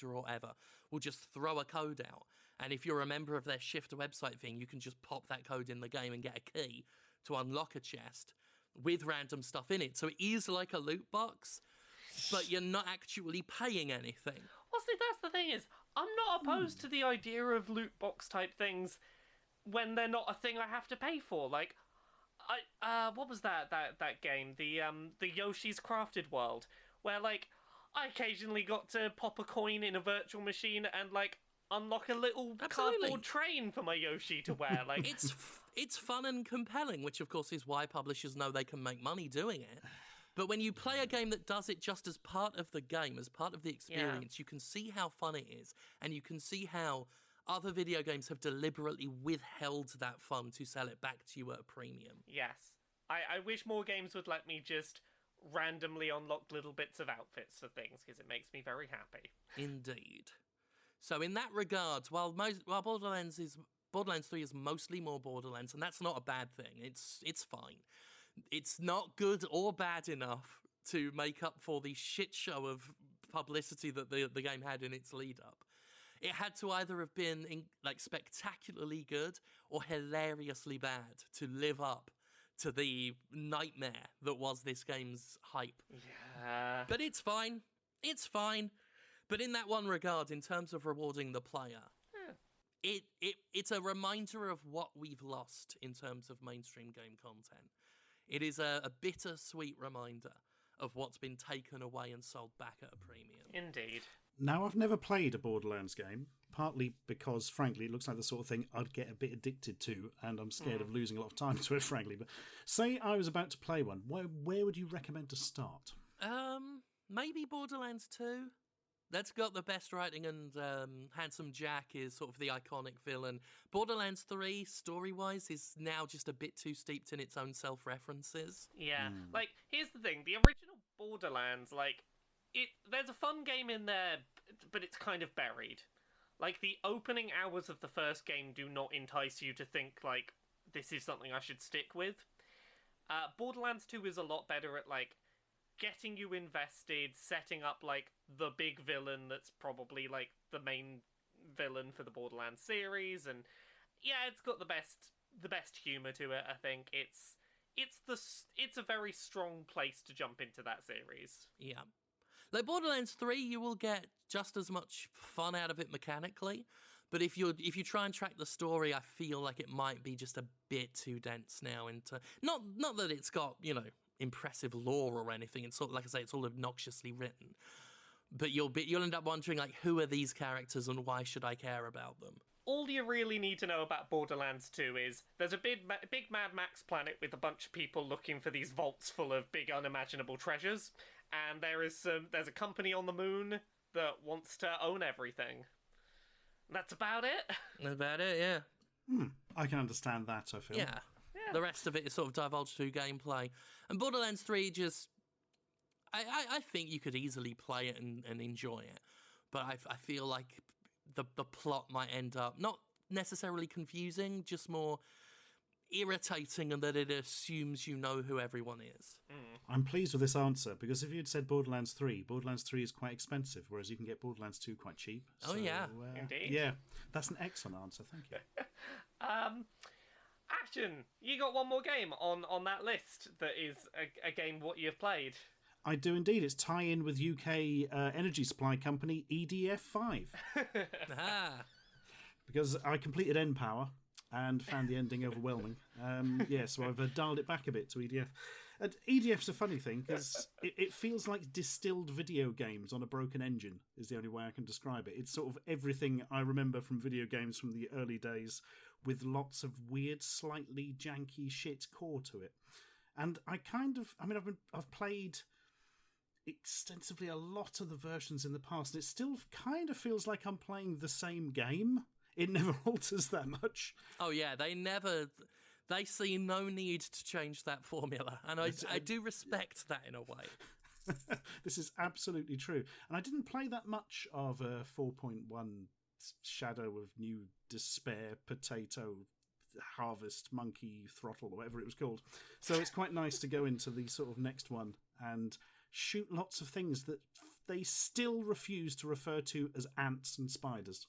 or whatever will just throw a code out. And if you're a member of their shift to website thing, you can just pop that code in the game and get a key to unlock a chest with random stuff in it. So it is like a loot box, but you're not actually paying anything. Well, see, that's the thing is, I'm not opposed to the idea of loot box type things when they're not a thing I have to pay for. Like, what was that game? The Yoshi's Crafted World, where like I occasionally got to pop a coin in a virtual machine and like unlock a little cardboard train for my Yoshi to wear. Like, it's fun and compelling, which of course is why publishers know they can make money doing it. But when you play a game that does it just as part of the game, as part of the experience, you can see how fun it is, and you can see how other video games have deliberately withheld that fun to sell it back to you at a premium. Yes. I wish more games would let me just randomly unlock little bits of outfits for things, because it makes me very happy. Indeed. So in that regard, while Borderlands 3 is mostly more Borderlands, and that's not a bad thing, it's fine. It's not good or bad enough to make up for the shit show of publicity that the game had in its lead up. It had to either have been spectacularly good or hilariously bad to live up to the nightmare that was this game's hype. Yeah. But it's fine. It's fine. But in that one regard, in terms of rewarding the player, it's a reminder of what we've lost in terms of mainstream game content. It is a bittersweet reminder of what's been taken away and sold back at a premium. Indeed. Now, I've never played a Borderlands game, partly because, frankly, it looks like the sort of thing I'd get a bit addicted to, and I'm scared of losing a lot of time to it, frankly. But say I was about to play one, where would you recommend to start? Maybe Borderlands 2. That's got the best writing, and Handsome Jack is sort of the iconic villain. Borderlands 3, story-wise, is now just a bit too steeped in its own self-references. Yeah. Like, here's the thing. The original Borderlands, there's a fun game in there, but it's kind of buried. Like, the opening hours of the first game do not entice you to think, like, this is something I should stick with. Borderlands 2 is a lot better at, like, getting you invested, setting up, like, the big villain that's probably, like, the main villain for the Borderlands series, and yeah, it's got the best humour to it, I think. It's a very strong place to jump into that series. Yeah. Like Borderlands 3, you will get just as much fun out of it mechanically, but if you try and track the story, I feel like it might be just a bit too dense now into... Not that it's got, impressive lore or anything. It's sort of, like I say, it's all obnoxiously written. But you'll end up wondering, like, who are these characters and why should I care about them? All you really need to know about Borderlands 2 is there's a big Mad Max planet with a bunch of people looking for these vaults full of big unimaginable treasures, and there's a company on the moon that wants to own everything. That's about it. About it, yeah. I can understand that, I feel. Yeah. The rest of it is sort of divulged through gameplay. And Borderlands 3 just... I think you could easily play it and enjoy it. But I feel like the plot might end up not necessarily confusing, just more irritating, and that it assumes you know who everyone is. I'm pleased with this answer, because if you'd said Borderlands 3 is quite expensive, whereas you can get Borderlands 2 quite cheap. Indeed. Yeah, that's an excellent answer, thank you. Action! You got one more game on that list that is a game what you've played. I do indeed. It's tie-in with UK energy supply company EDF5. Because I completed N-Power and found the ending overwhelming. So I've dialed it back a bit to EDF. And EDF's a funny thing, because it feels like distilled video games on a broken engine, is the only way I can describe it. It's sort of everything I remember from video games from the early days, with lots of weird, slightly janky shit core to it. And I've played extensively a lot of the versions in the past, and it still kind of feels like I'm playing the same game. It never alters that much. Oh yeah, they see no need to change that formula, and I do respect that in a way. This is absolutely true. And I didn't play that much of 4.1 Shadow of New Despair Potato Harvest Monkey Throttle, or whatever it was called. So it's quite nice to go into the sort of next one and shoot lots of things that they still refuse to refer to as ants and spiders.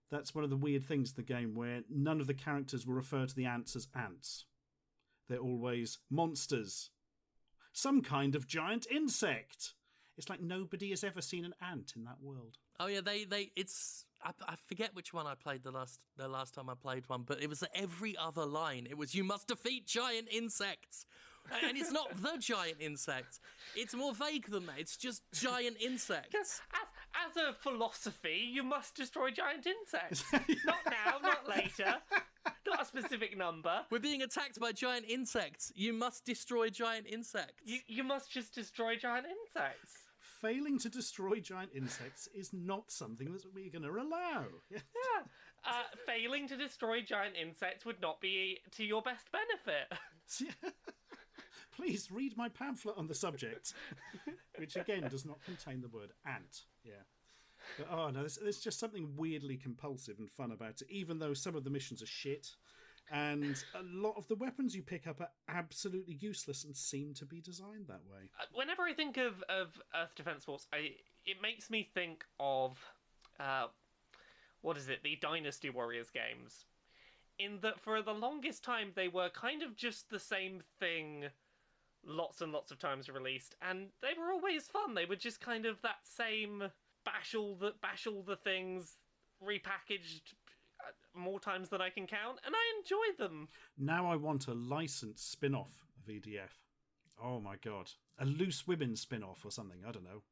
That's one of the weird things in the game, where none of the characters will refer to the ants as ants. They're always monsters. Some kind of giant insect. It's like nobody has ever seen an ant in that world. Oh yeah, I forget which one I played the last time I played one, but it was every other line. It was, you must defeat giant insects. And it's not the giant insects. It's more vague than that. It's just giant insects. As a philosophy, you must destroy giant insects. Not now, not later. Not a specific number. We're being attacked by giant insects. You must destroy giant insects. You must just destroy giant insects. Failing to destroy giant insects is not something that we're going to allow. Yeah. Failing to destroy giant insects would not be to your best benefit. Please read my pamphlet on the subject, which again does not contain the word ant. Yeah. But, oh no, there's just something weirdly compulsive and fun about it, even though some of the missions are shit. And a lot of the weapons you pick up are absolutely useless and seem to be designed that way. Whenever I think of Earth Defense Force, it makes me think of, the Dynasty Warriors games. In that for the longest time they were kind of just the same thing lots and lots of times released, and they were always fun. They were just kind of that same bash all the things repackaged more times than I can count, and I enjoy them. Now I want a licensed spin-off of EDF. Oh my god. A Loose Women spin-off or something, I don't know.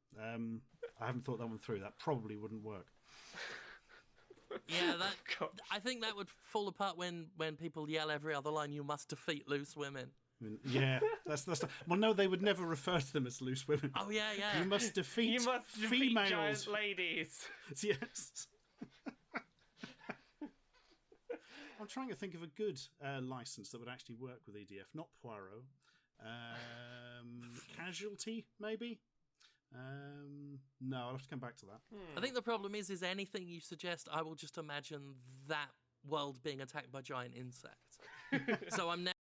I haven't thought that one through. That probably wouldn't work. Yeah, I think that would fall apart when people yell every other line, you must defeat loose women. I mean, yeah, that's well, no, they would never refer to them as loose women. Oh yeah. You must defeat females. Giant ladies. Yes. I'm trying to think of a good license that would actually work with EDF. Not Poirot. Casualty, maybe? No, I'll have to come back to that. I think the problem is anything you suggest, I will just imagine that world being attacked by giant insects. So I'm now...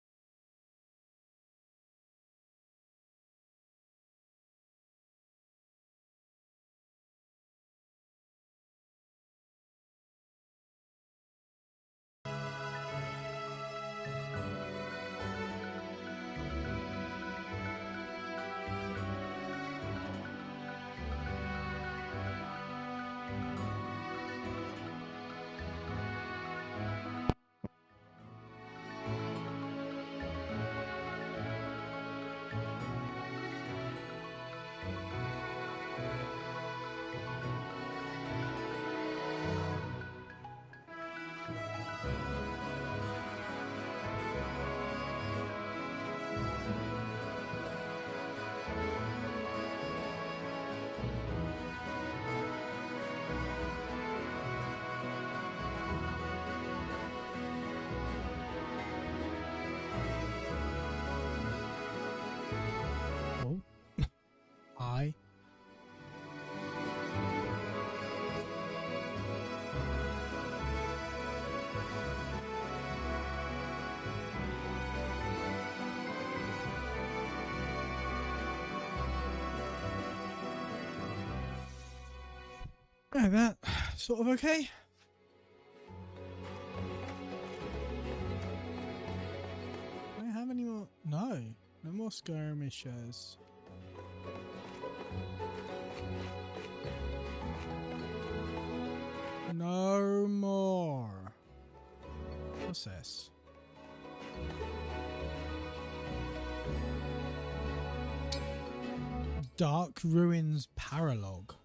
I yeah, that sort of okay. Do I have any more? No more skirmishes. No more. What's this? Dark Ruins Paralogue.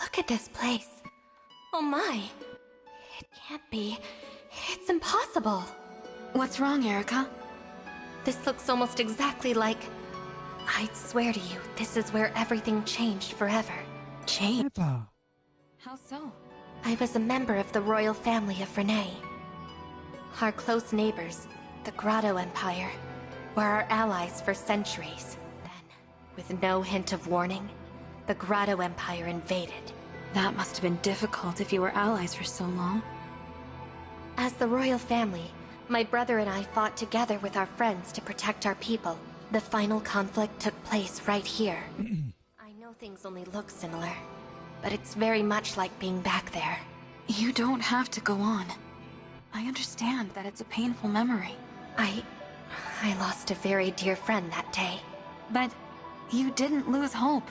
Look at this place. Oh my. It can't be. It's impossible. What's wrong, Erica? This looks almost exactly like... I'd swear to you, this is where everything changed forever. Changed? Ever. How so? I was a member of the royal family of Renee. Our close neighbors, the Grotto Empire, were our allies for centuries. Then, with no hint of warning, the the Grotto Empire invaded. That must have been difficult if you were allies for so long. As the royal family, my brother and I fought together with our friends to protect our people. The final conflict took place right here. I know things only look similar, but it's very much like being back there. You don't have to go on. I understand that it's a painful memory. I lost a very dear friend that day. But you didn't lose hope.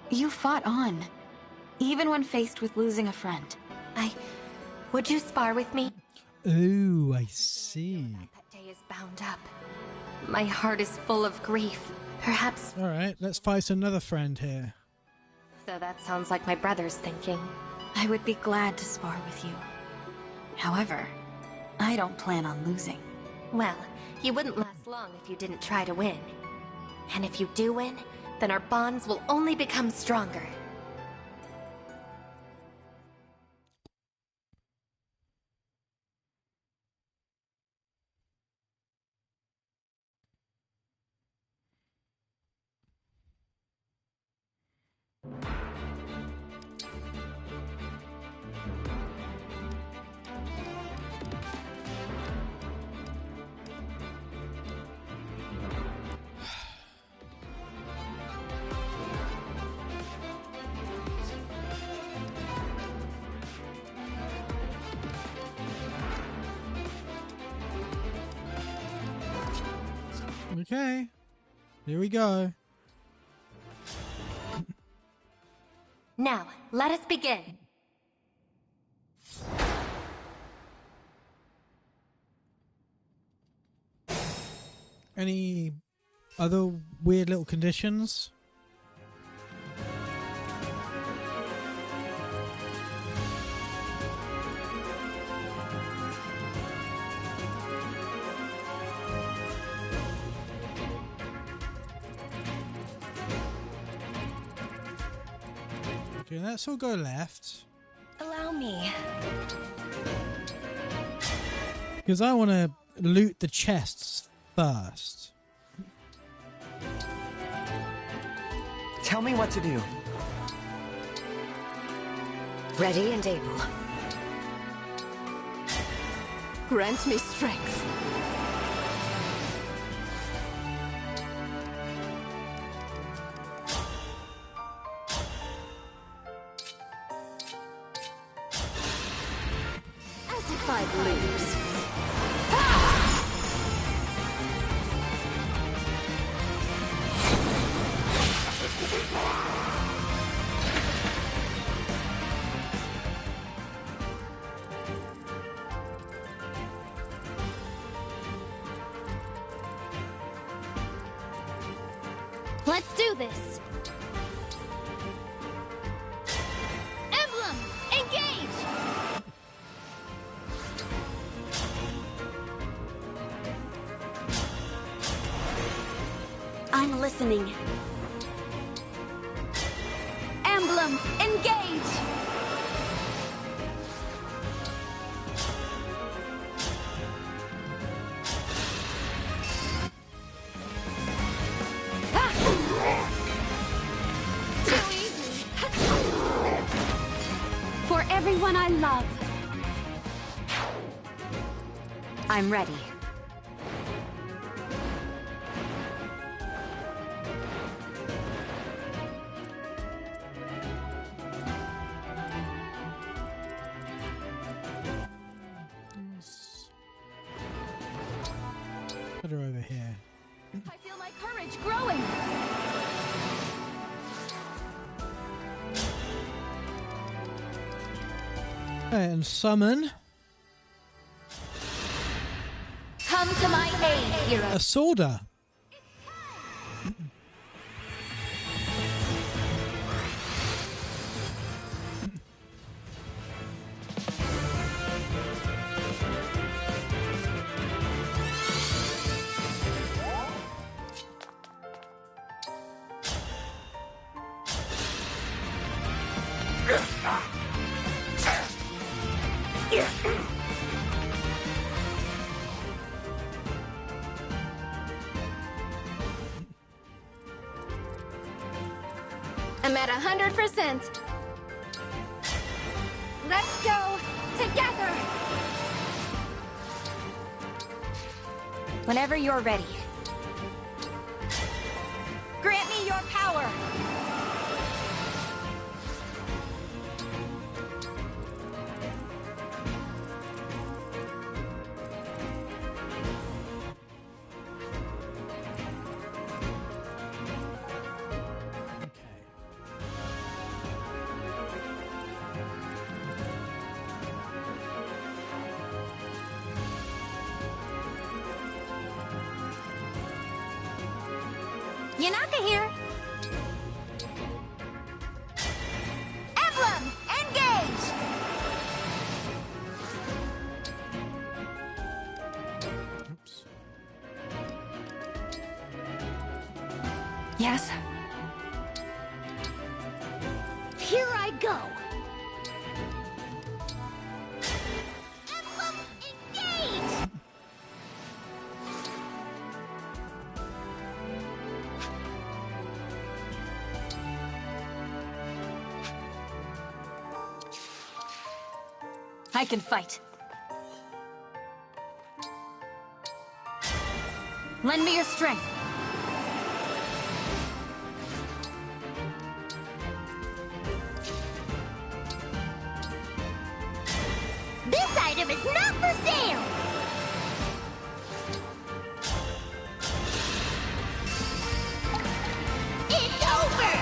You fought on, even when faced with losing a friend. Would you spar with me? Ooh, I see. That day is bound up. My heart is full of grief. Perhaps... Alright, let's fight another friend here. So that sounds like my brother's thinking. I would be glad to spar with you. However, I don't plan on losing. Well, you wouldn't last long if you didn't try to win. And if you do win, then our bonds will only become stronger. Okay, here we go. Now, let us begin. Any other weird little conditions? Okay, let's all go left. Allow me. Because I want to loot the chests first. Tell me what to do. Ready and able. Grant me strength. As if I'd lose. Let's do this! Emblem Engage! I'm listening. Emblem Engage! For everyone I love. I'm ready. Put her over here. I feel my courage growing. And summon Come to my aid, hero. a Sorda. 100%. Let's go together. Whenever you're ready. Grant me your power. Yanaka here. Emblem Engage. Oops. Yes? Here I go. Emblem Engage. I can fight. Lend me your strength. This item is not for sale. It's over.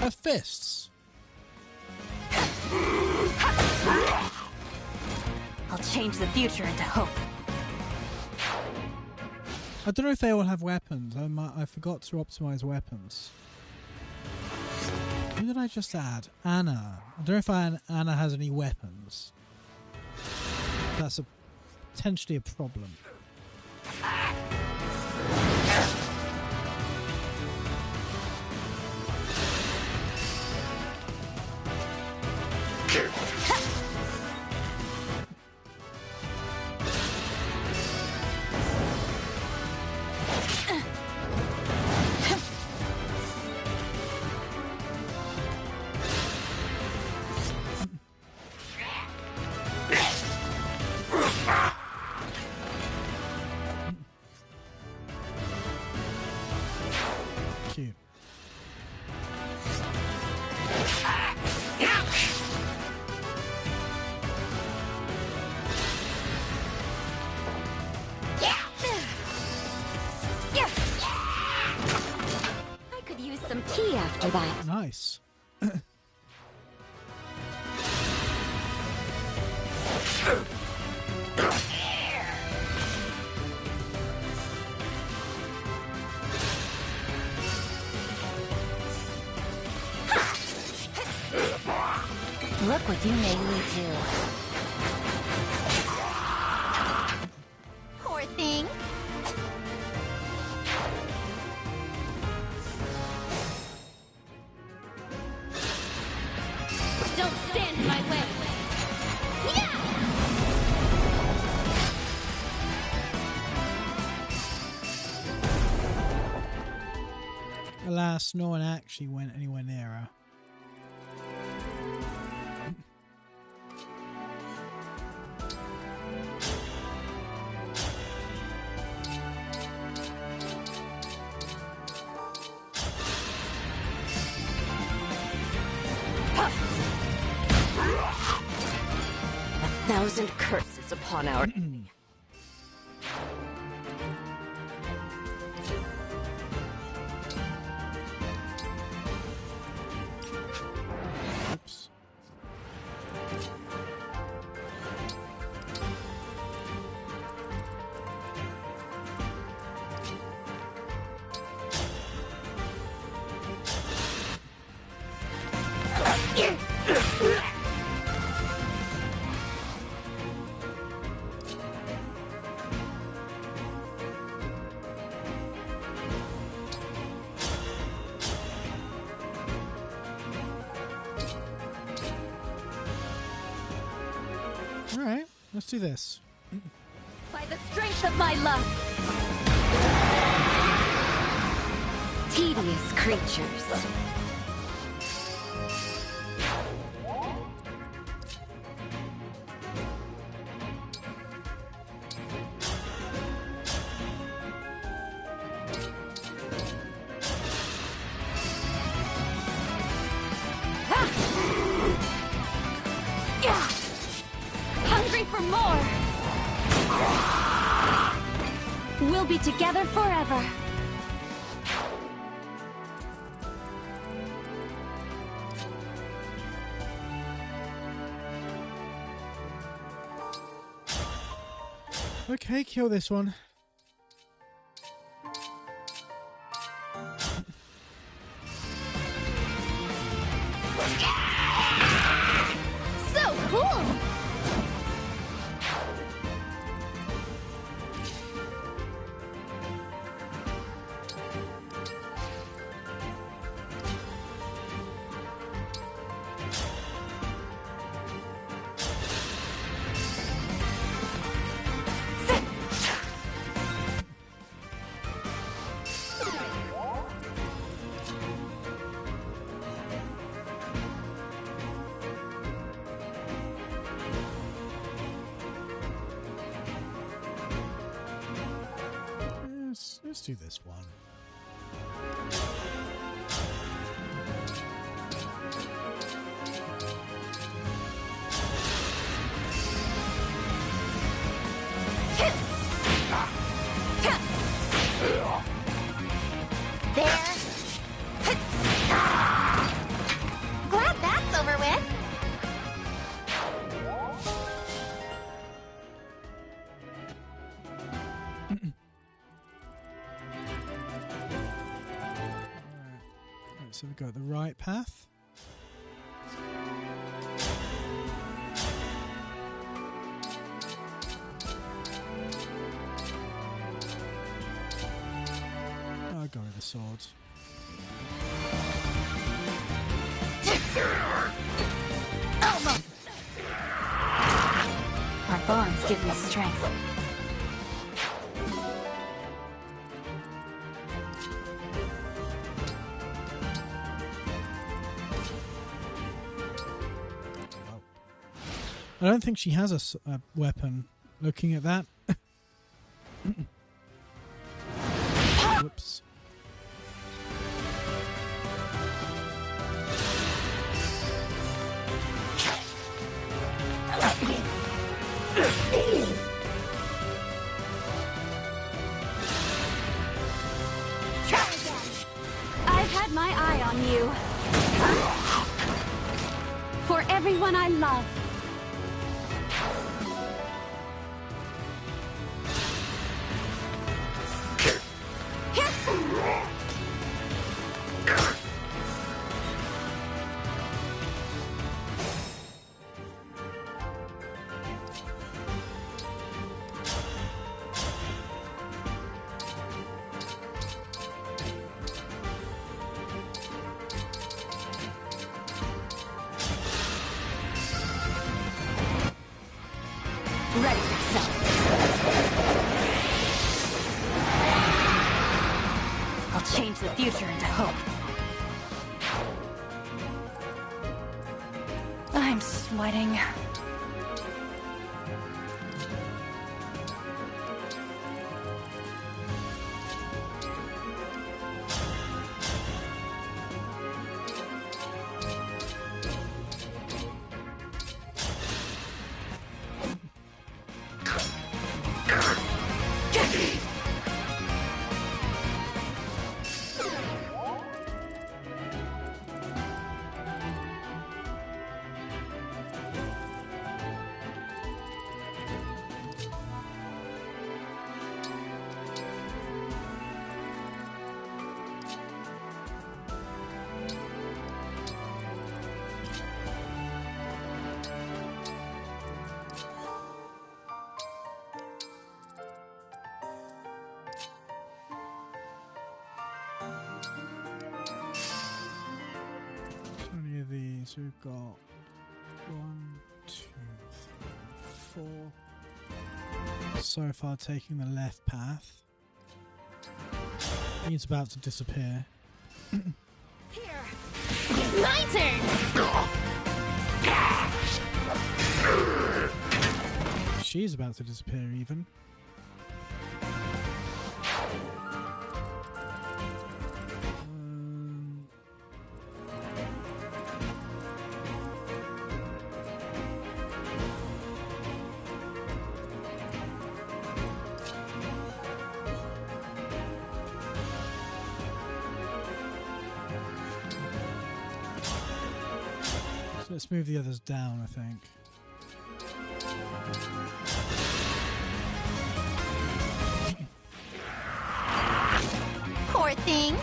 Her fists. I'll change the future into hope. I don't know if they all have weapons. I forgot to optimize weapons. Who did I just add? Anna. I don't know if Anna has any weapons. That's potentially a problem. Cute. I could use some tea after that. Nice. Look what you made me do. Poor thing. Don't stand in my way. Yeah! Alas, no one actually went anywhere near her. A thousand curses upon our... Oops. All right, let's do this. By the strength of my love. Tedious creatures. Hungry for more. We'll be together forever. Okay, kill this one. So cool! Let's do this one. There. Glad that's over with. Right, so we've got the right path. I'll go with the swords. Our bonds give me strength. I don't think she has a weapon. Looking at that. Whoops. I've had my eye on you. For everyone I love. Ready yourself. I'll change the future into hope. I'm sweating. So we've got 1, 2, 3, 4. So far taking the left path. He's about to disappear. Here! My turn! She's about to disappear even. So let's move the others down, I think. Poor thing.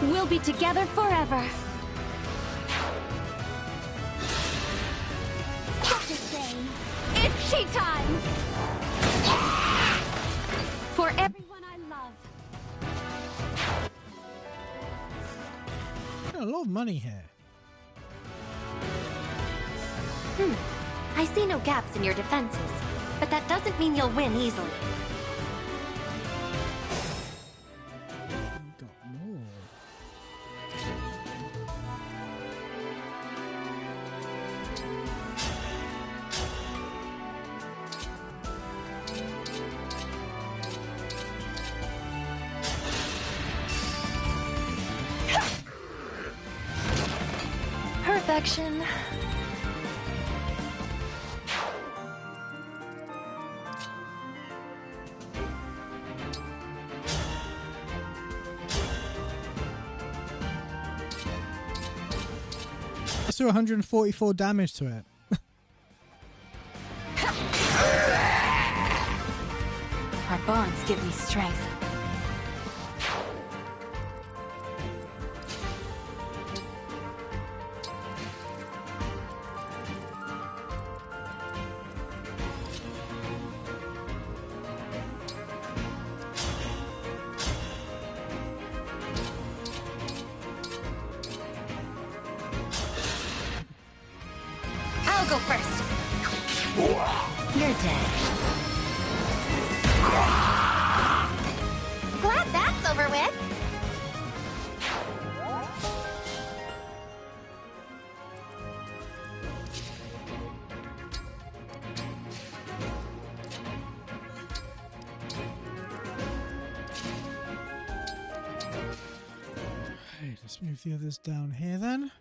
We'll be together forever. Such a shame. It's tea time! For everyone I love. Got a lot of money here. I see no gaps in your defenses, but that doesn't mean you'll win easily. Got more. Perfection. Let's do 144 damage to it. Our bonds give me strength. I'll go first. You're dead. Glad that's over with. Okay, let's move the others down here then.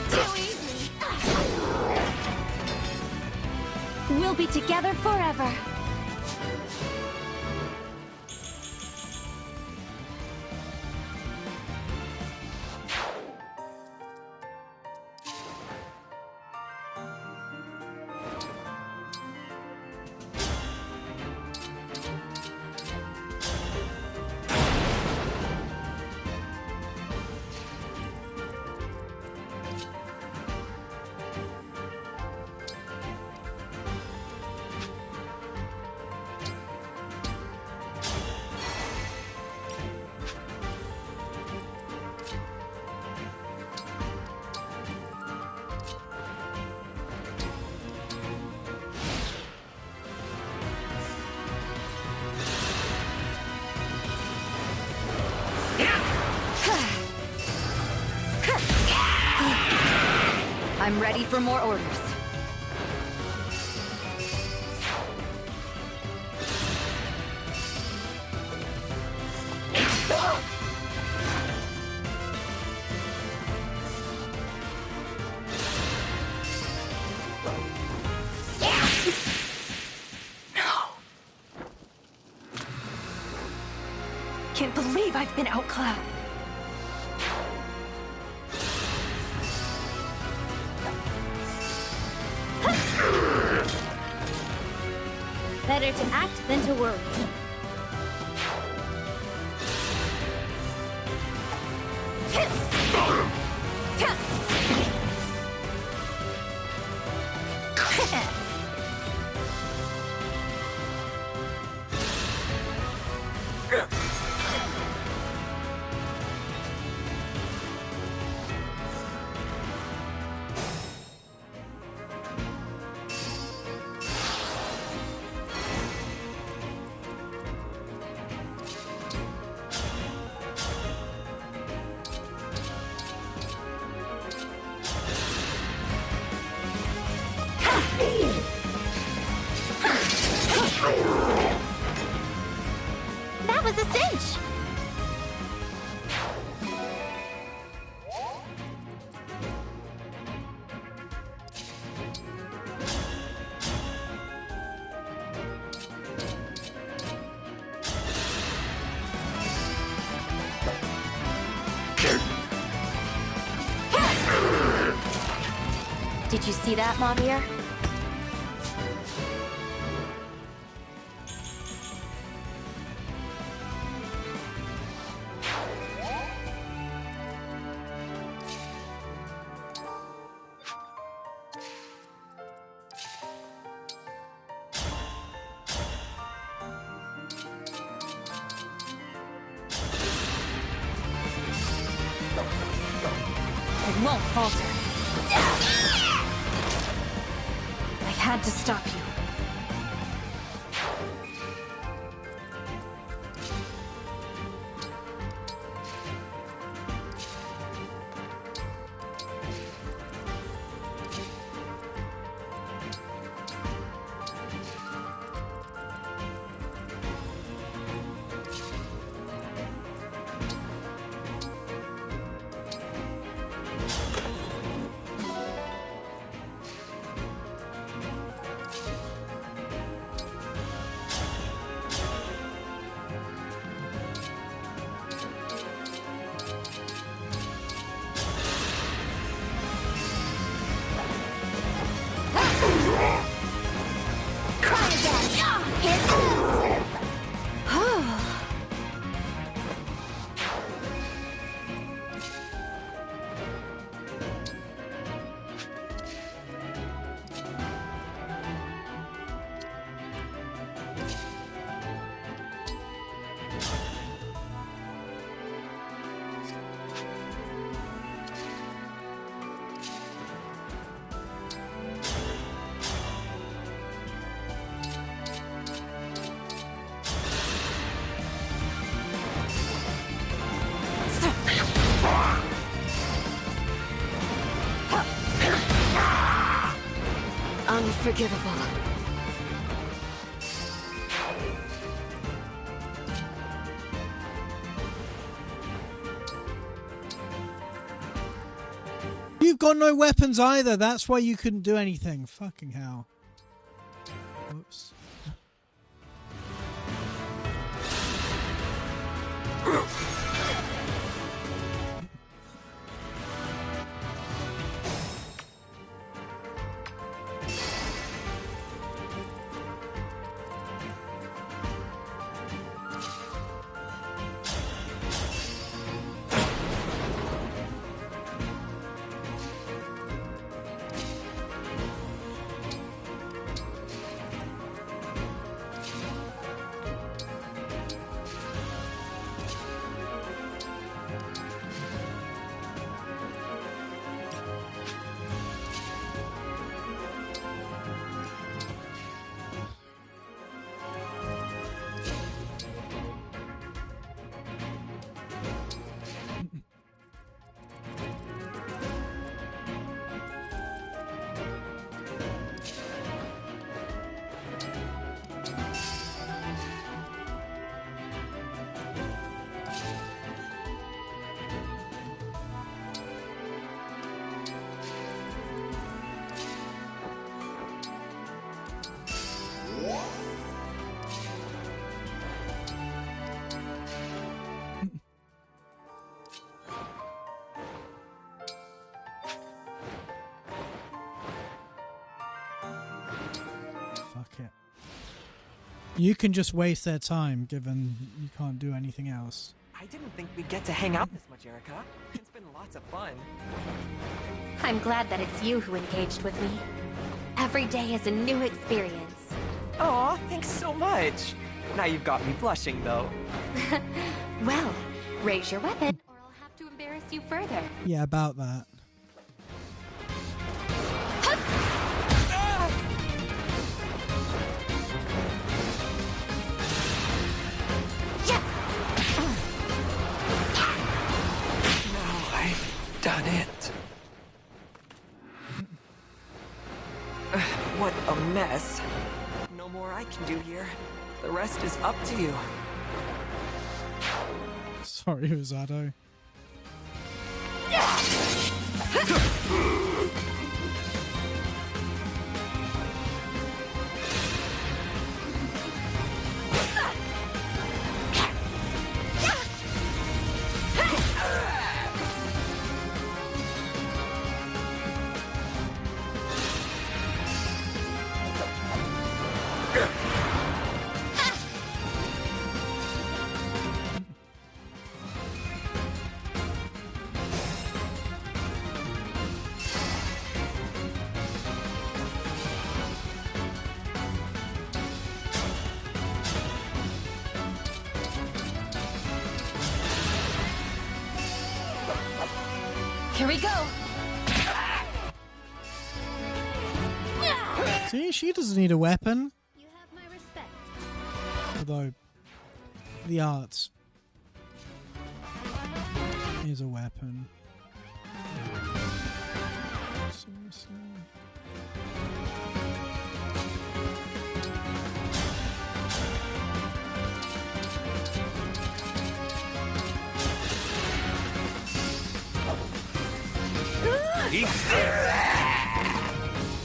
Too easy. We'll be together forever. I'm ready for more orders. can't believe I've been outclassed. Better to act than to worry. That was a cinch! Did you see that, Mamiya? I won't falter. I had to stop you. Unforgivable. You've got no weapons either. That's why you couldn't do anything. Fucking hell. Whoops. You can just waste their time, given you can't do anything else. I didn't think we'd get to hang out this much, Erica. It's been lots of fun. I'm glad that it's you who engaged with me. Every day is a new experience. Aw, thanks so much. Now you've got me blushing, though. Well, raise your weapon, or I'll have to embarrass you further. Yeah, about that. Done it. What a mess. No more I can do here. The rest is up to you. Sorry, Rosado. Here we go. See, she doesn't need a weapon. You have my respect. Although, the art is a weapon. Seriously.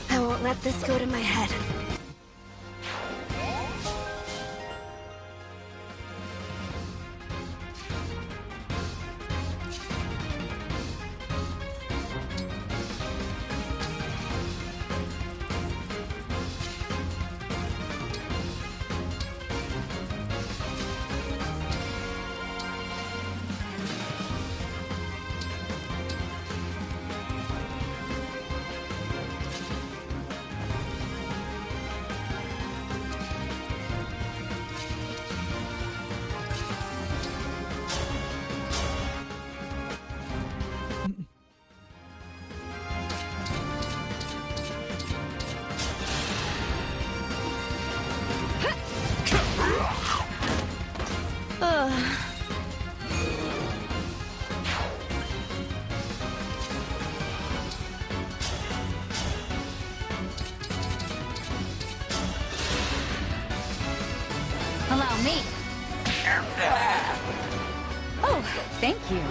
I won't let this go to my head. Allow me. Oh, thank you.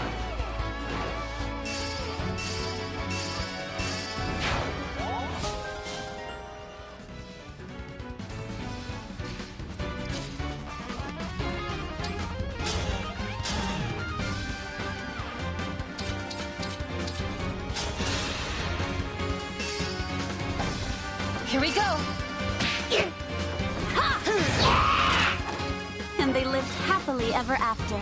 Here we go. And they lived happily ever after.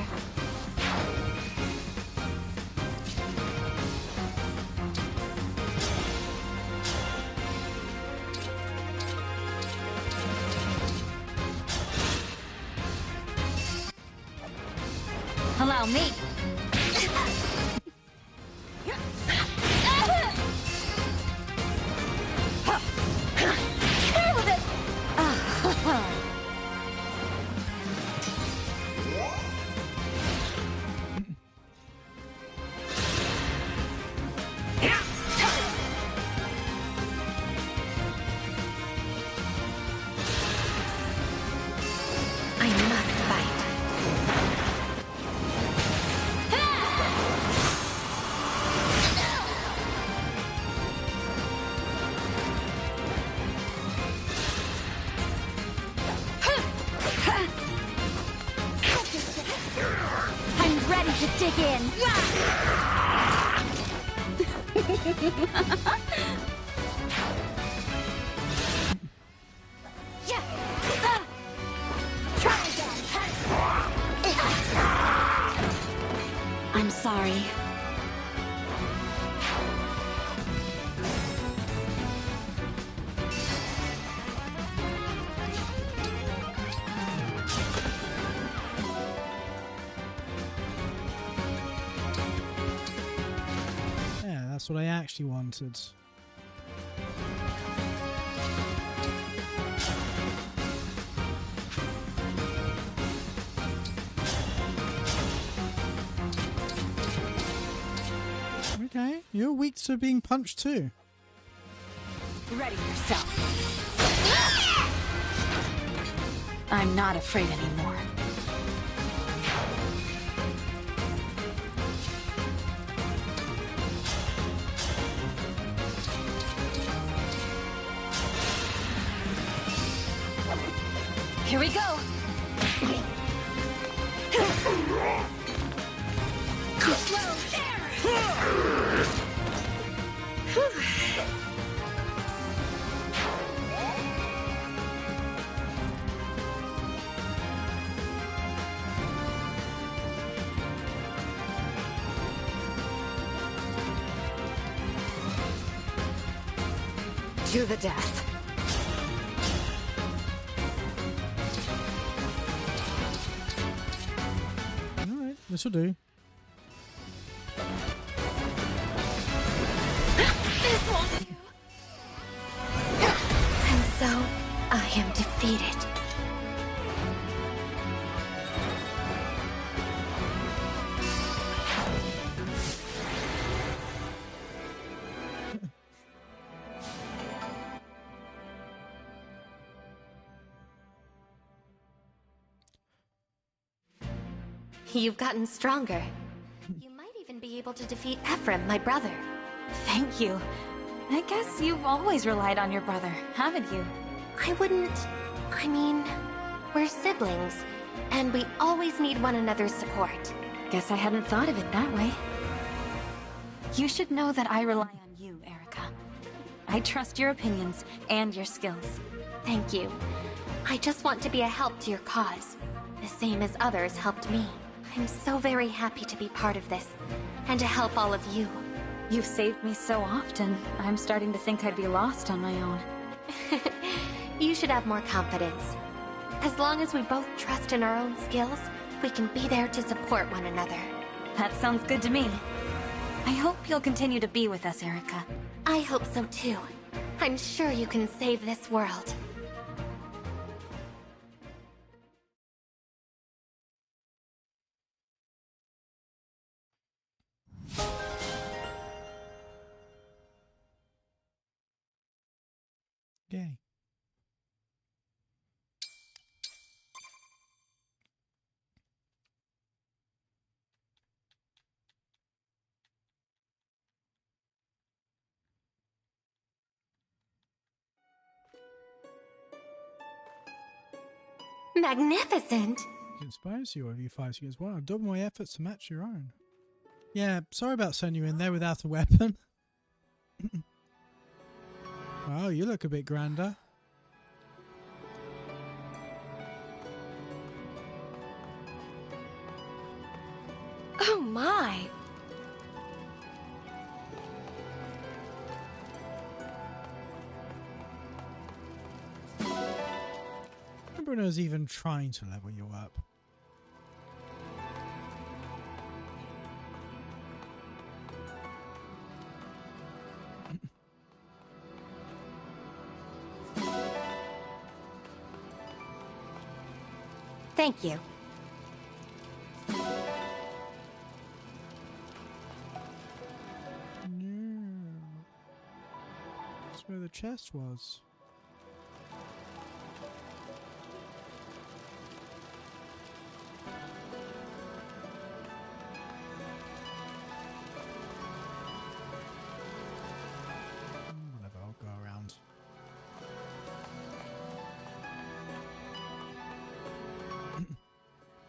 Allow me. Clear with it. I must fight. I'm ready to dig in. I'm sorry. Yeah, that's what I actually wanted. Okay, you're weak to being punched too. Ready yourself. I'm not afraid anymore. Here we go. Too slow. To the death. Alright, this'll do. This won't do. And so, I am defeated. You've gotten stronger. You might even be able to defeat Ephraim, my brother. Thank you. I guess you've always relied on your brother, haven't you? I wouldn't... I mean, we're siblings, and we always need one another's support. Guess I hadn't thought of it that way. You should know that I rely on you, Erica. I trust your opinions and your skills. Thank you. I just want to be a help to your cause, the same as others helped me. I'm so very happy to be part of this, and to help all of you. You've saved me so often, I'm starting to think I'd be lost on my own. You should have more confidence. As long as we both trust in our own skills, we can be there to support one another. That sounds good to me. I hope you'll continue to be with us, Erica. I hope so too. I'm sure you can save this world. Yay. Magnificent! It inspires you of you fighting as well. I've doubled my efforts to match your own. Yeah, sorry about sending you in there without a weapon. Well, you look a bit grander. Oh my! Bruno's even trying to level you up. Thank you. No. That's where the chest was. Whatever, I'll go around.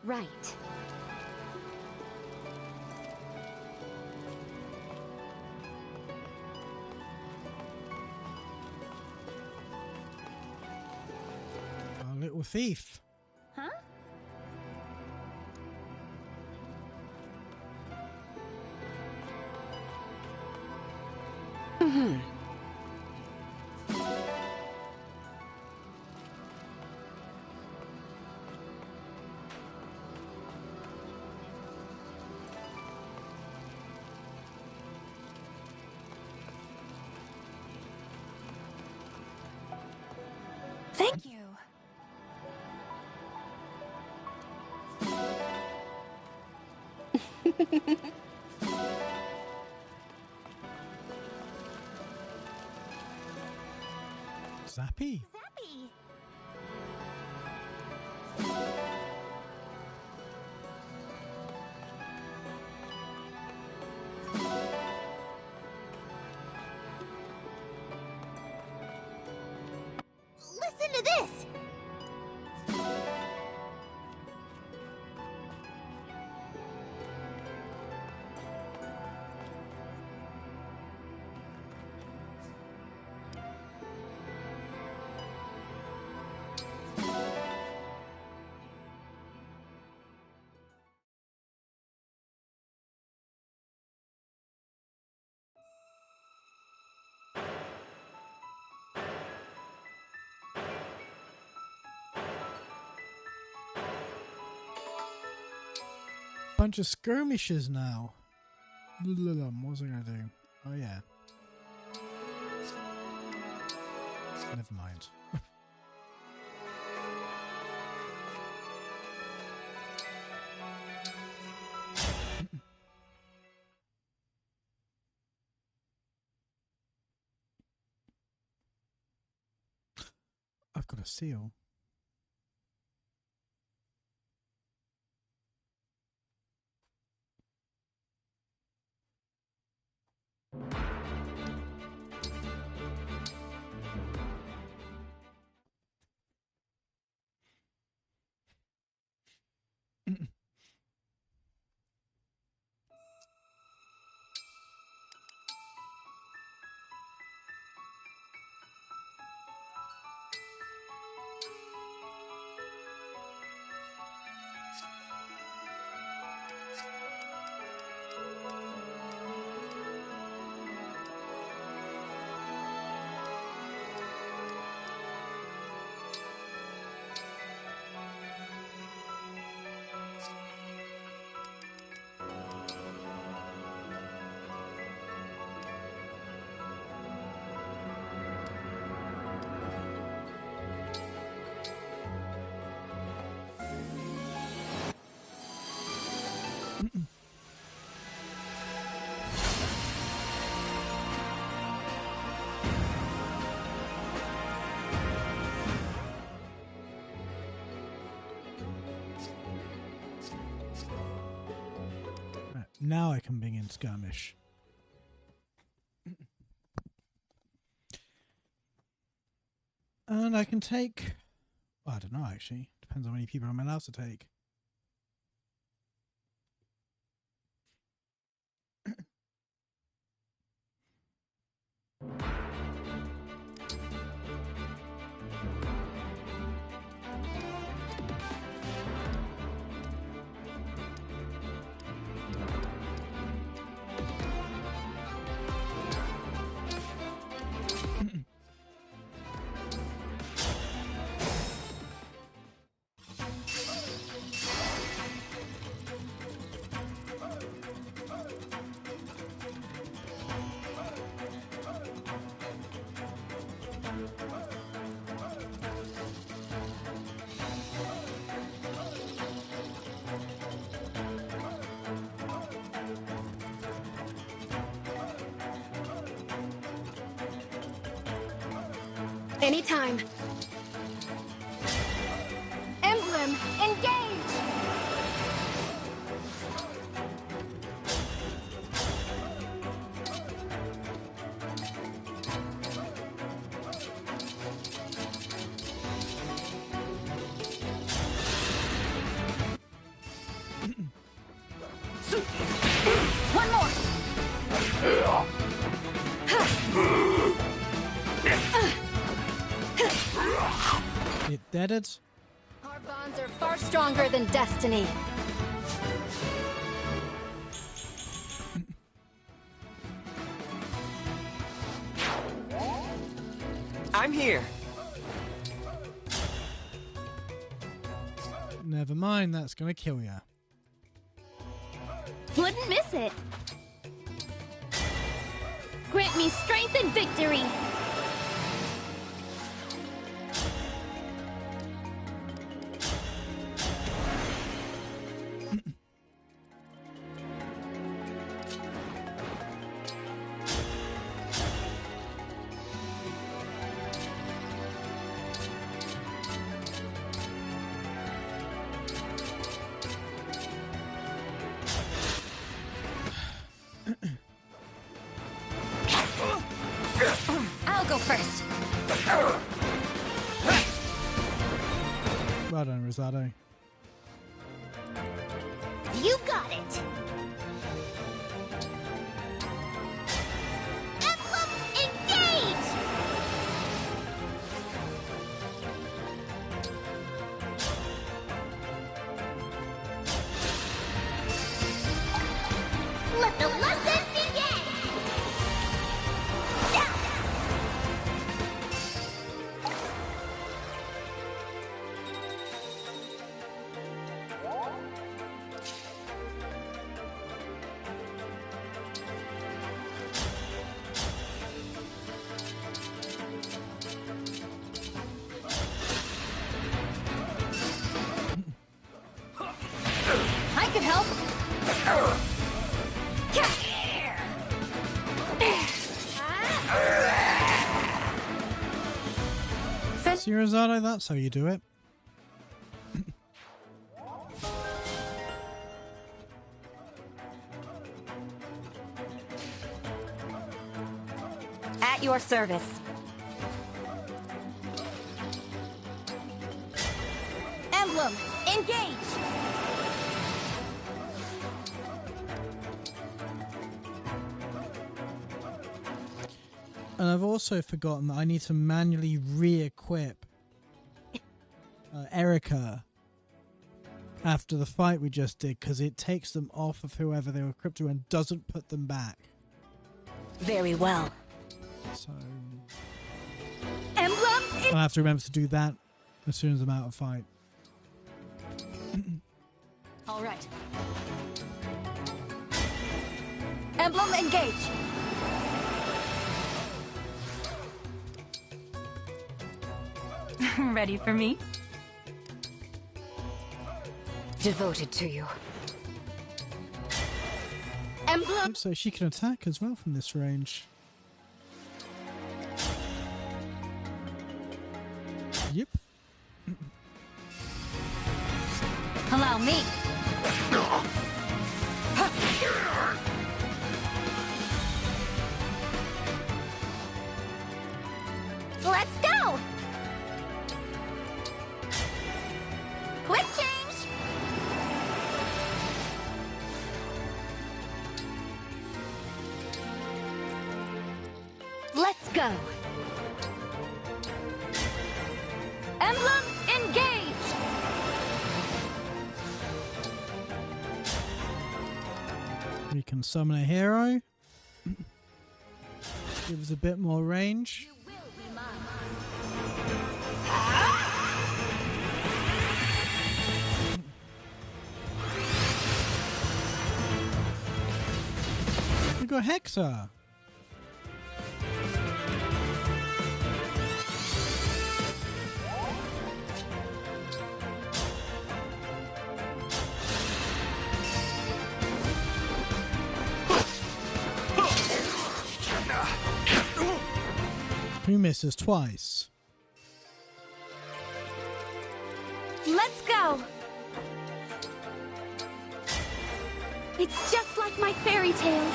Right. Our little thief. Huh? Thank you. Zappy. Zappy! Listen to this! Bunch of skirmishes now. What was I going to do? Oh, yeah. Never mind. I've got a seal. Now I can bring in skirmish. And I can take... Well, I don't know, actually. Depends on how many people I'm allowed to take. Anytime. Emblem Engage! One more! It deaded. Our bonds are far stronger than destiny. I'm here. Never mind, that's gonna kill ya. Wouldn't miss it. Grant me strength and victory. I'll go first. Well done, Rosado. You got it. Emblem Engage! Let the lesson begin! Yeah! I could help. See, Rosado, that's how you do it. At your service. Emblem, engage! And I've also forgotten that I need to manually re-equip Erica after the fight we just did, because it takes them off of whoever they were equipped to and doesn't put them back. Very well. So Emblem, I'll have to remember to do that as soon as I'm out of fight. all right. Emblem, engage! Ready for me? Devoted to you. Emblem, So she can attack as well from this range. Yep. allow me. Let's go! Quick change! Let's go. Emblem engage. We can summon a hero. Give us a bit more range. We got Hexa. Who misses twice? Let's go! It's just like my fairy tales.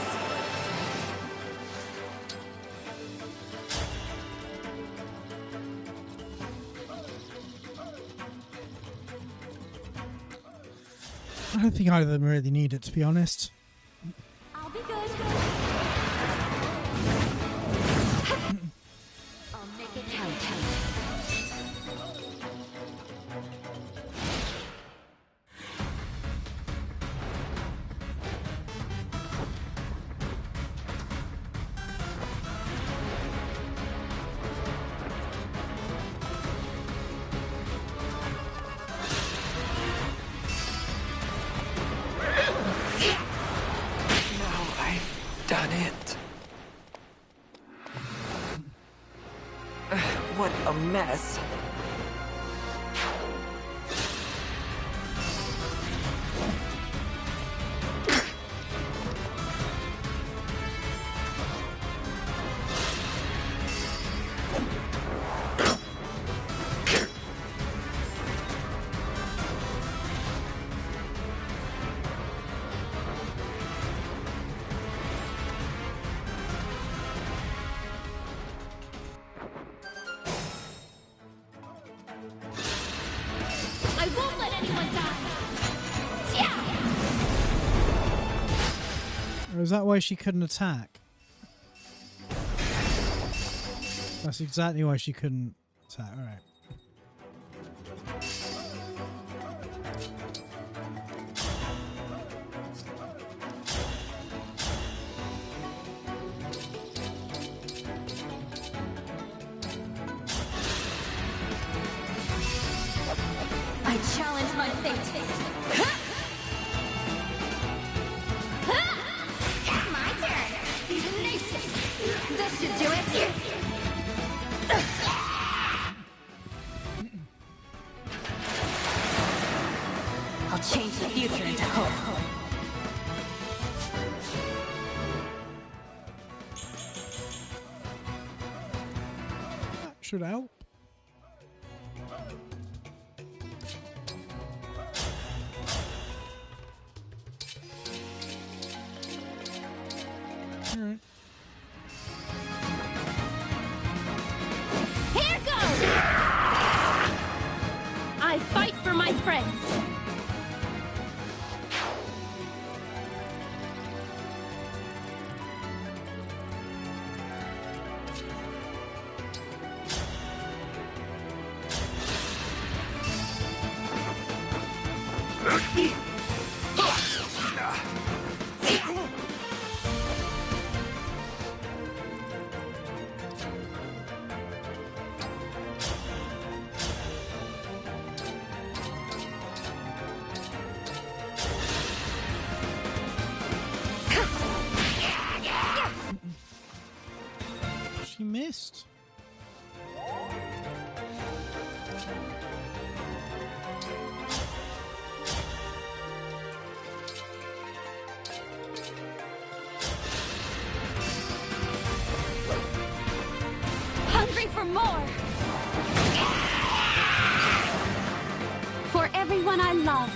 I don't think either of them really need it, to be honest. I'll be good. I'll make it count. mess. I won't let anyone die! Yeah! Or is that why she couldn't attack? That's exactly why she couldn't attack. Alright. I challenge my fate. My turn! Nation! This should do it. I'll change the future into hope. That should help. Alright. Here goes! I fight for my friends! She missed. Hungry for more! For everyone I love.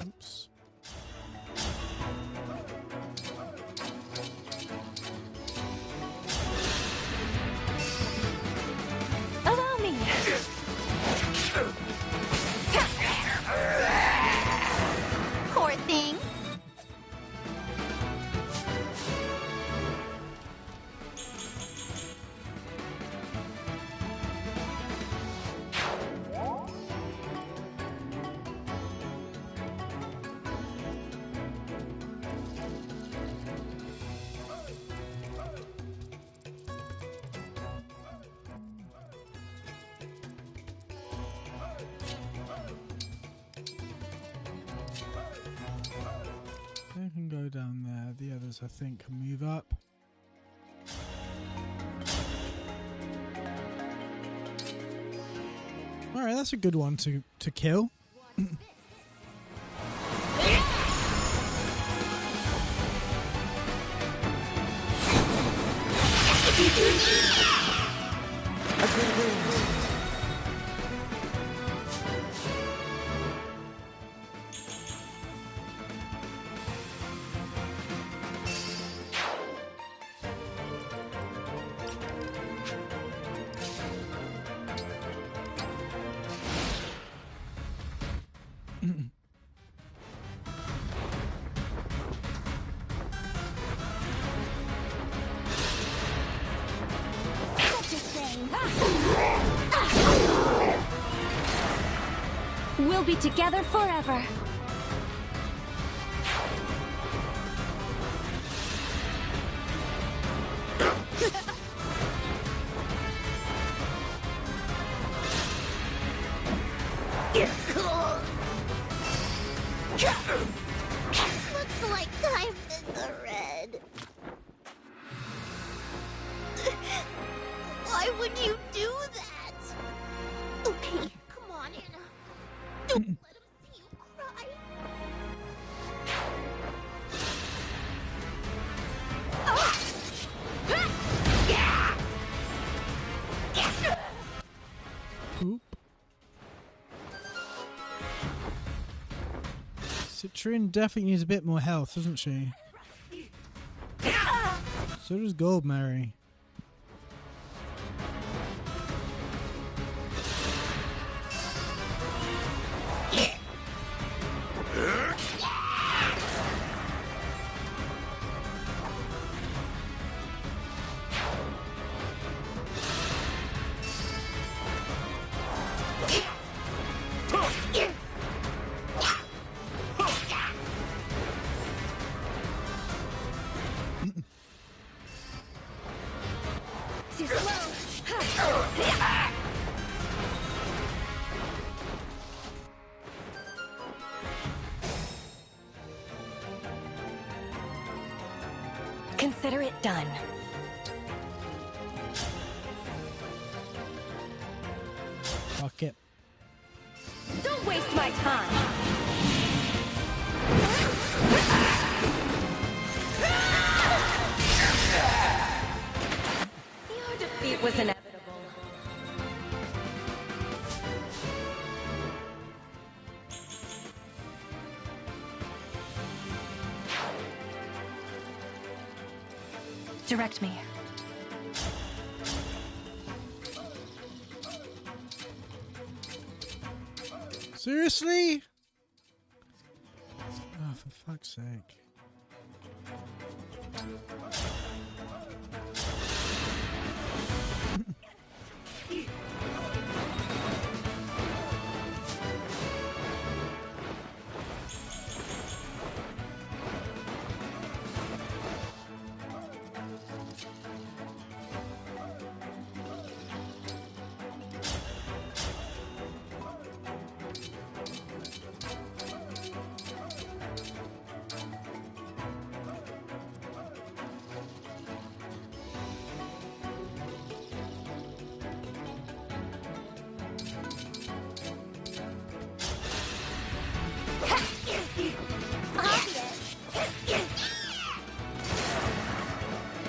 Oops. Allow me. Poor thing. They can go down there. The others, I think, can move up. Alright, that's a good one to kill. We'll be together forever. Looks like I'm in the red. Why would you do that? Okay, come on, Anna. Don't let him see you cry. Oop. Citrine definitely needs a bit more health, doesn't she? So does Goldberry. Too slow. Consider it done. Fuck it. Don't waste my time. Your defeat was inevitable. Direct me. Seriously? Oh, for fuck's sake.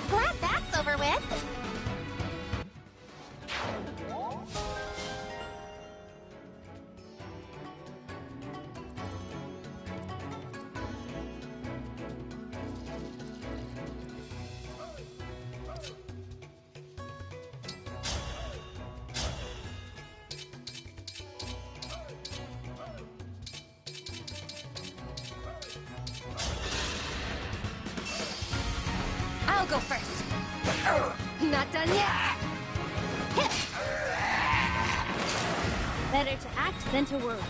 Glad that's over with. I'll go first. Not done yet. Better to act than to worry.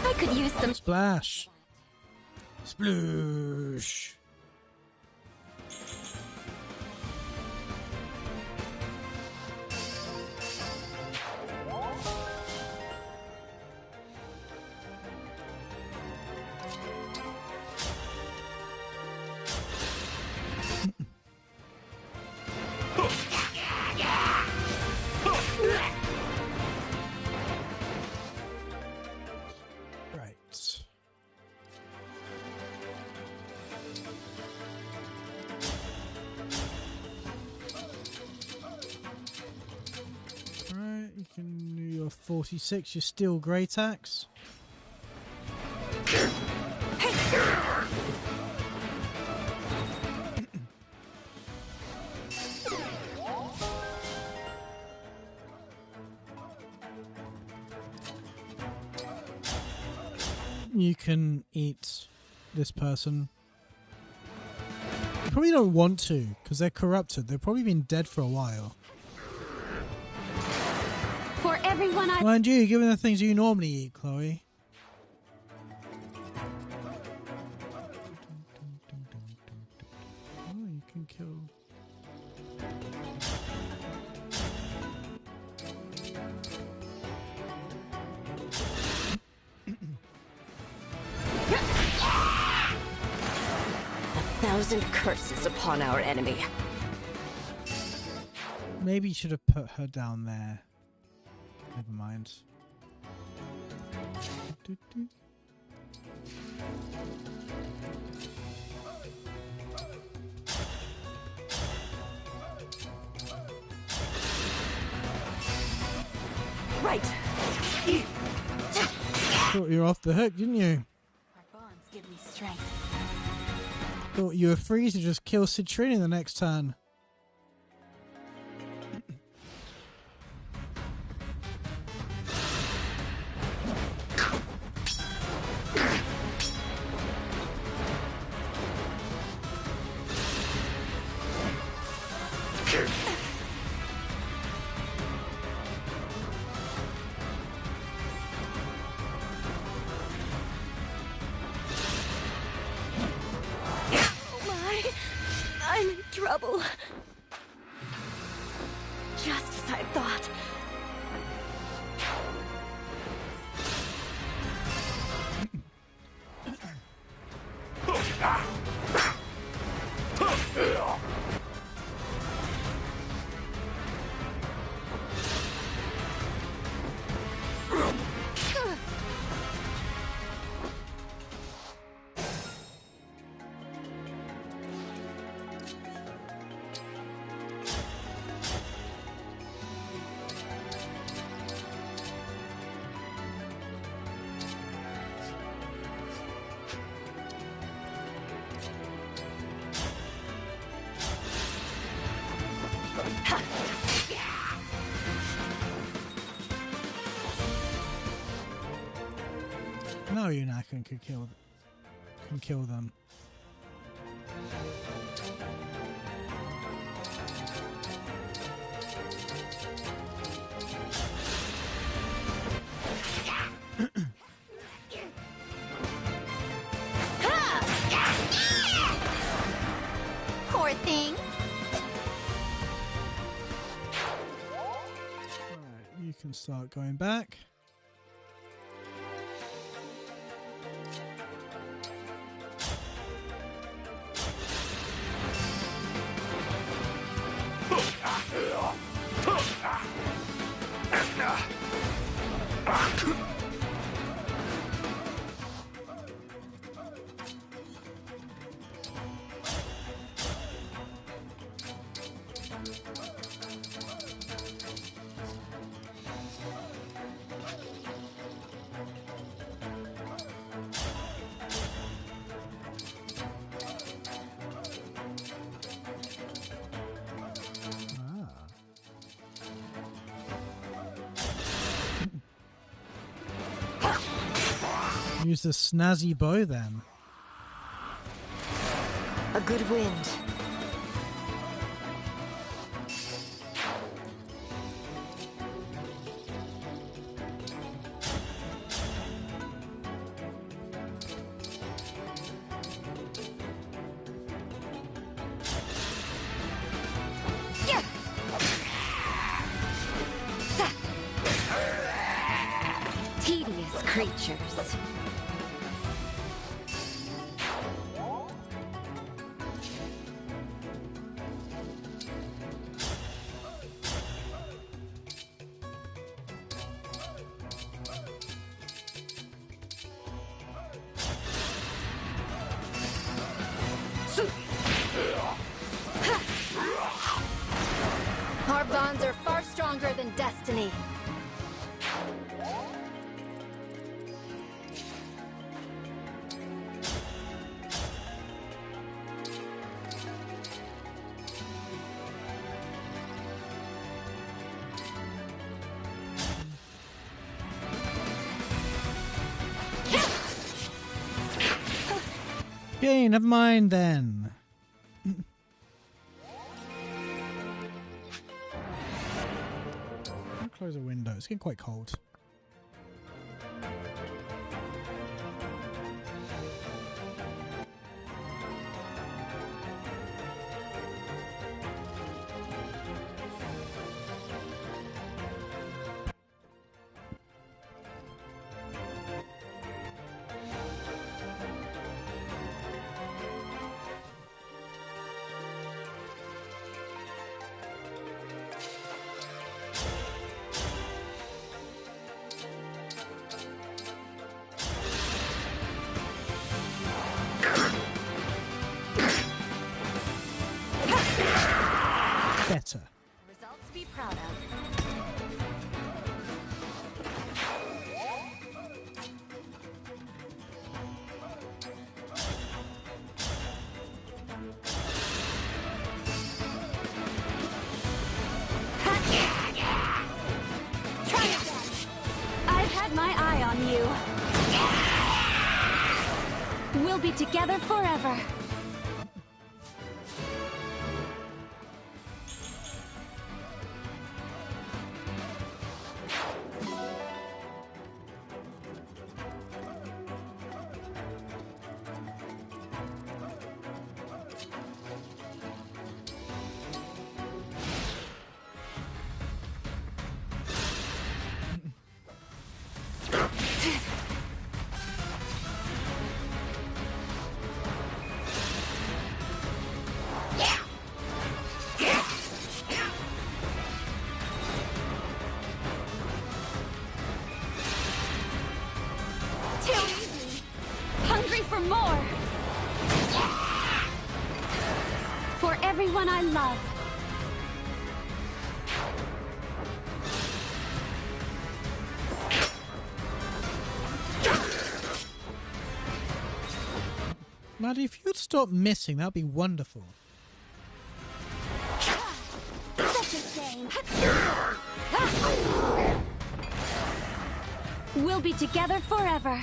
I could use some. Splash. Sploosh. Right. 46, your steel great axe. You can eat this person. You probably don't want to, because they're corrupted. They've probably been dead for a while. For everyone I... Mind you, given the things you normally eat, Chloe. Oh, you can kill... Thousand curses upon our enemy. Maybe you should have put her down there. Never mind. Right. Thought you were off the hook, didn't you? Our bonds give me strength. Thought you were free to just kill Citrine the next turn. I'm in trouble. Just as I thought. No, Yunakan can kill them. Poor thing. Alright, you can start going back. Use the snazzy bow then. A good wind. Tedious creatures. Our bonds are far stronger than destiny. Okay, never mind then. I'll close a window. It's getting quite cold. Better. Results to be proud of. Try again. I've had my eye on you. We'll be together forever. Hungry for more. For everyone I love. Maddie, if you'd stop missing, that'd be wonderful. Such a shame. We'll be together forever.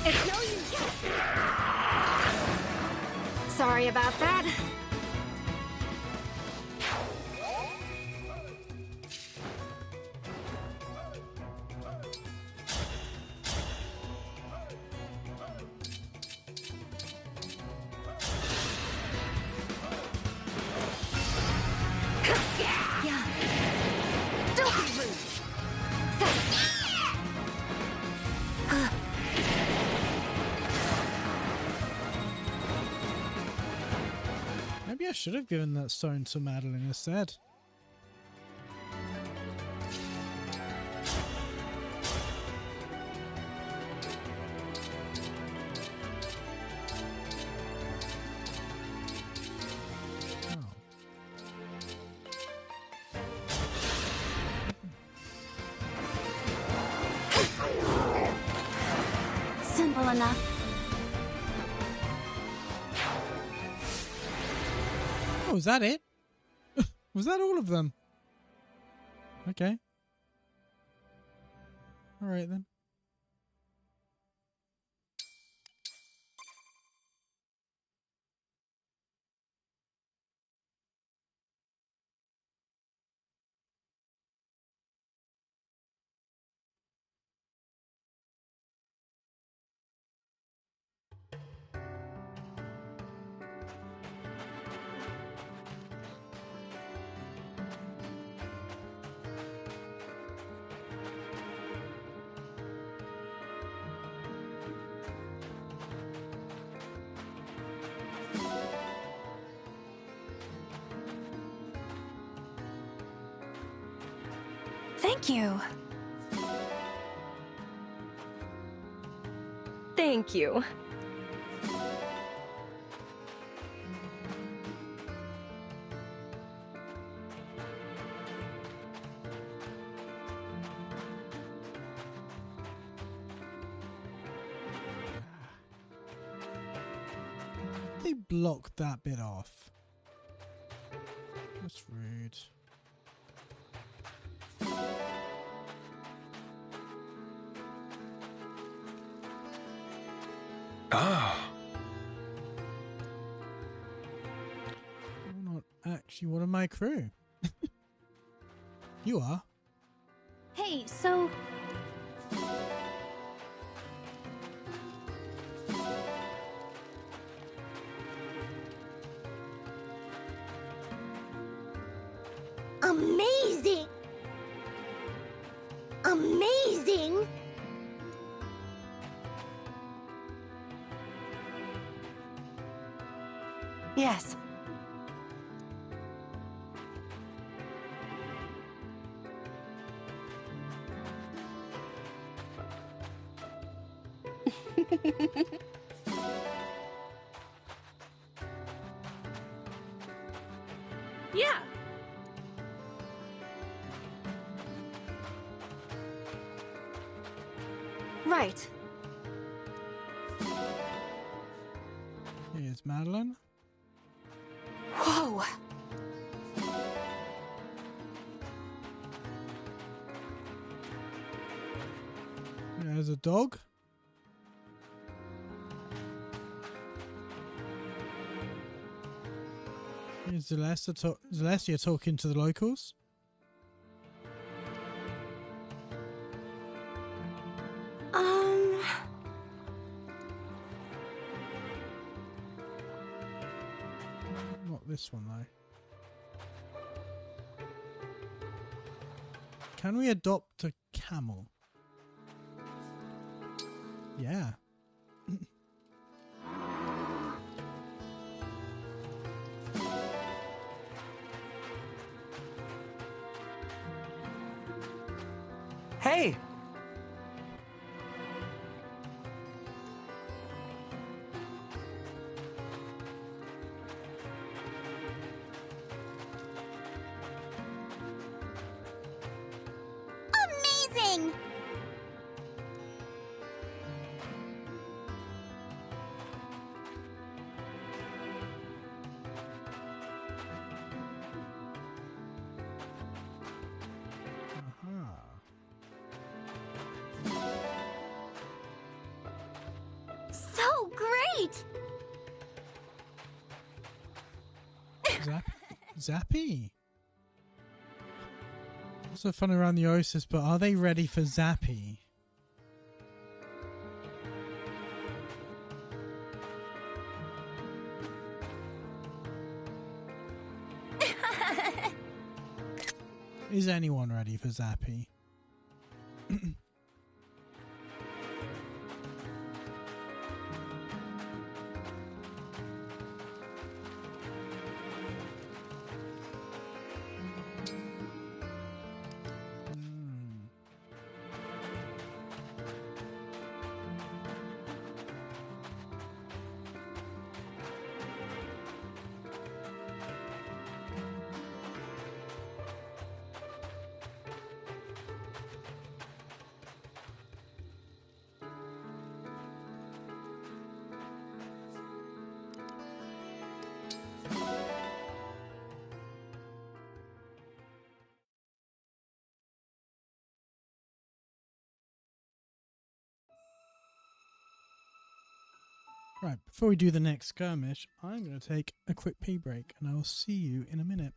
It's no use. Sorry about that. Maybe I should have given that stone to Madeline instead. Simple enough. Oh, was that it? Was that all of them? Okay. Alright then. Thank you. Thank you. they blocked that bit off? That's rude. Ah. You're not actually one of my crew. You are. Hey, so... Amazing! Amazing! Yes. Yeah. Right. Here's Madeline. Whoa! There's a dog. Here's Celestia talking to the locals. Not this one, though. Can we adopt a camel? Yeah. Hey! Amazing! So great! Zappy. Also fun around the Oasis, but are they ready for Zappy? Is anyone ready for Zappy? Right, before we do the next skirmish, I'm going to take a quick pee break, and I will see you in a minute.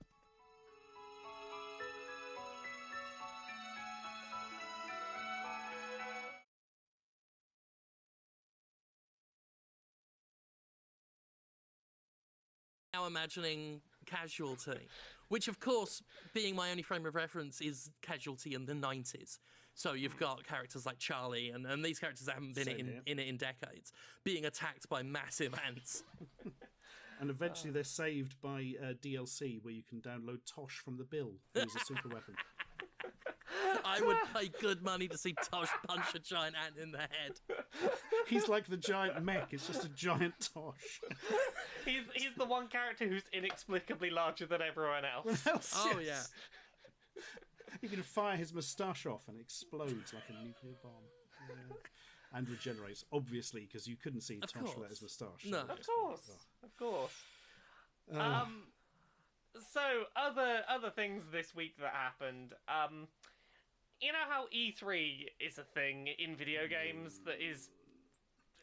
Now imagining Casualty, which of course, being my only frame of reference, is Casualty in the 90s. So you've got characters like Charlie and these characters that haven't been in it in decades, being attacked by massive ants. And eventually they're saved by DLC where you can download Tosh from the Bill, who's a super weapon. I would pay good money to see Tosh punch a giant ant in the head. He's like the giant mech, it's just a giant Tosh. He's the one character who's inexplicably larger than everyone else. Oh, yeah. You can fire his moustache off and it explodes like a nuclear bomb. Yeah. and regenerates, obviously, because you couldn't see Toshletter's moustache. No. Of course. So other things this week that happened. You know how E3 is a thing in video games that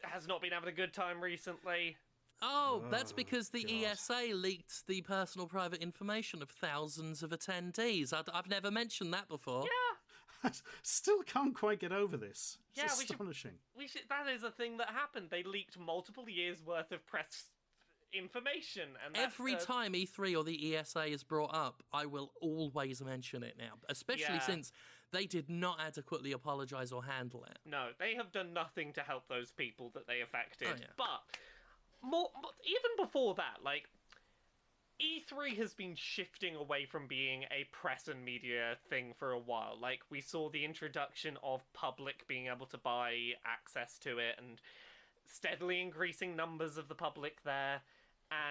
has not been having a good time recently? Oh, that's because the ESA leaked the personal private information of thousands of attendees. I've never mentioned that before. Yeah. Still can't quite get over this. It's Yeah, astonishing. That is a thing that happened. They leaked multiple years' worth of press information. And every time E3 or the ESA is brought up, I will always mention it now, especially since they did not adequately apologise or handle it. No, they have done nothing to help those people that they affected. Oh, yeah. But even before that, like, E3 has been shifting away from being a press and media thing for a while. Like, we saw the introduction of public being able to buy access to it and steadily increasing numbers of the public there.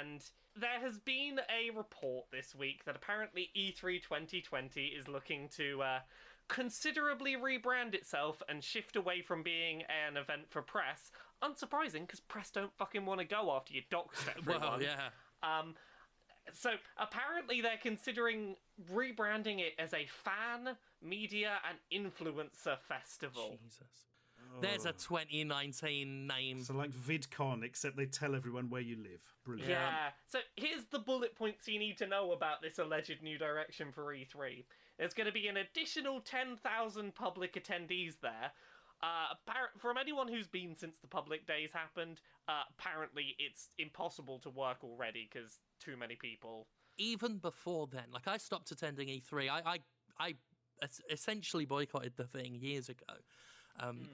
And there has been a report this week that apparently E3 2020 is looking to considerably rebrand itself and shift away from being an event for press. Unsurprising, because press don't fucking want to go after you doxed everyone. Well, yeah. So apparently they're considering rebranding it as a fan, media, and influencer festival. Jesus. There's a 2019 name. So like VidCon, except they tell everyone where you live. Brilliant. Yeah. So here's the bullet points you need to know about this alleged new direction for E3. There's going to be an additional 10,000 public attendees there. From anyone who's been since the public days happened, apparently it's impossible to work already because too many people. Even before then, like I stopped attending E3. I essentially boycotted the thing years ago.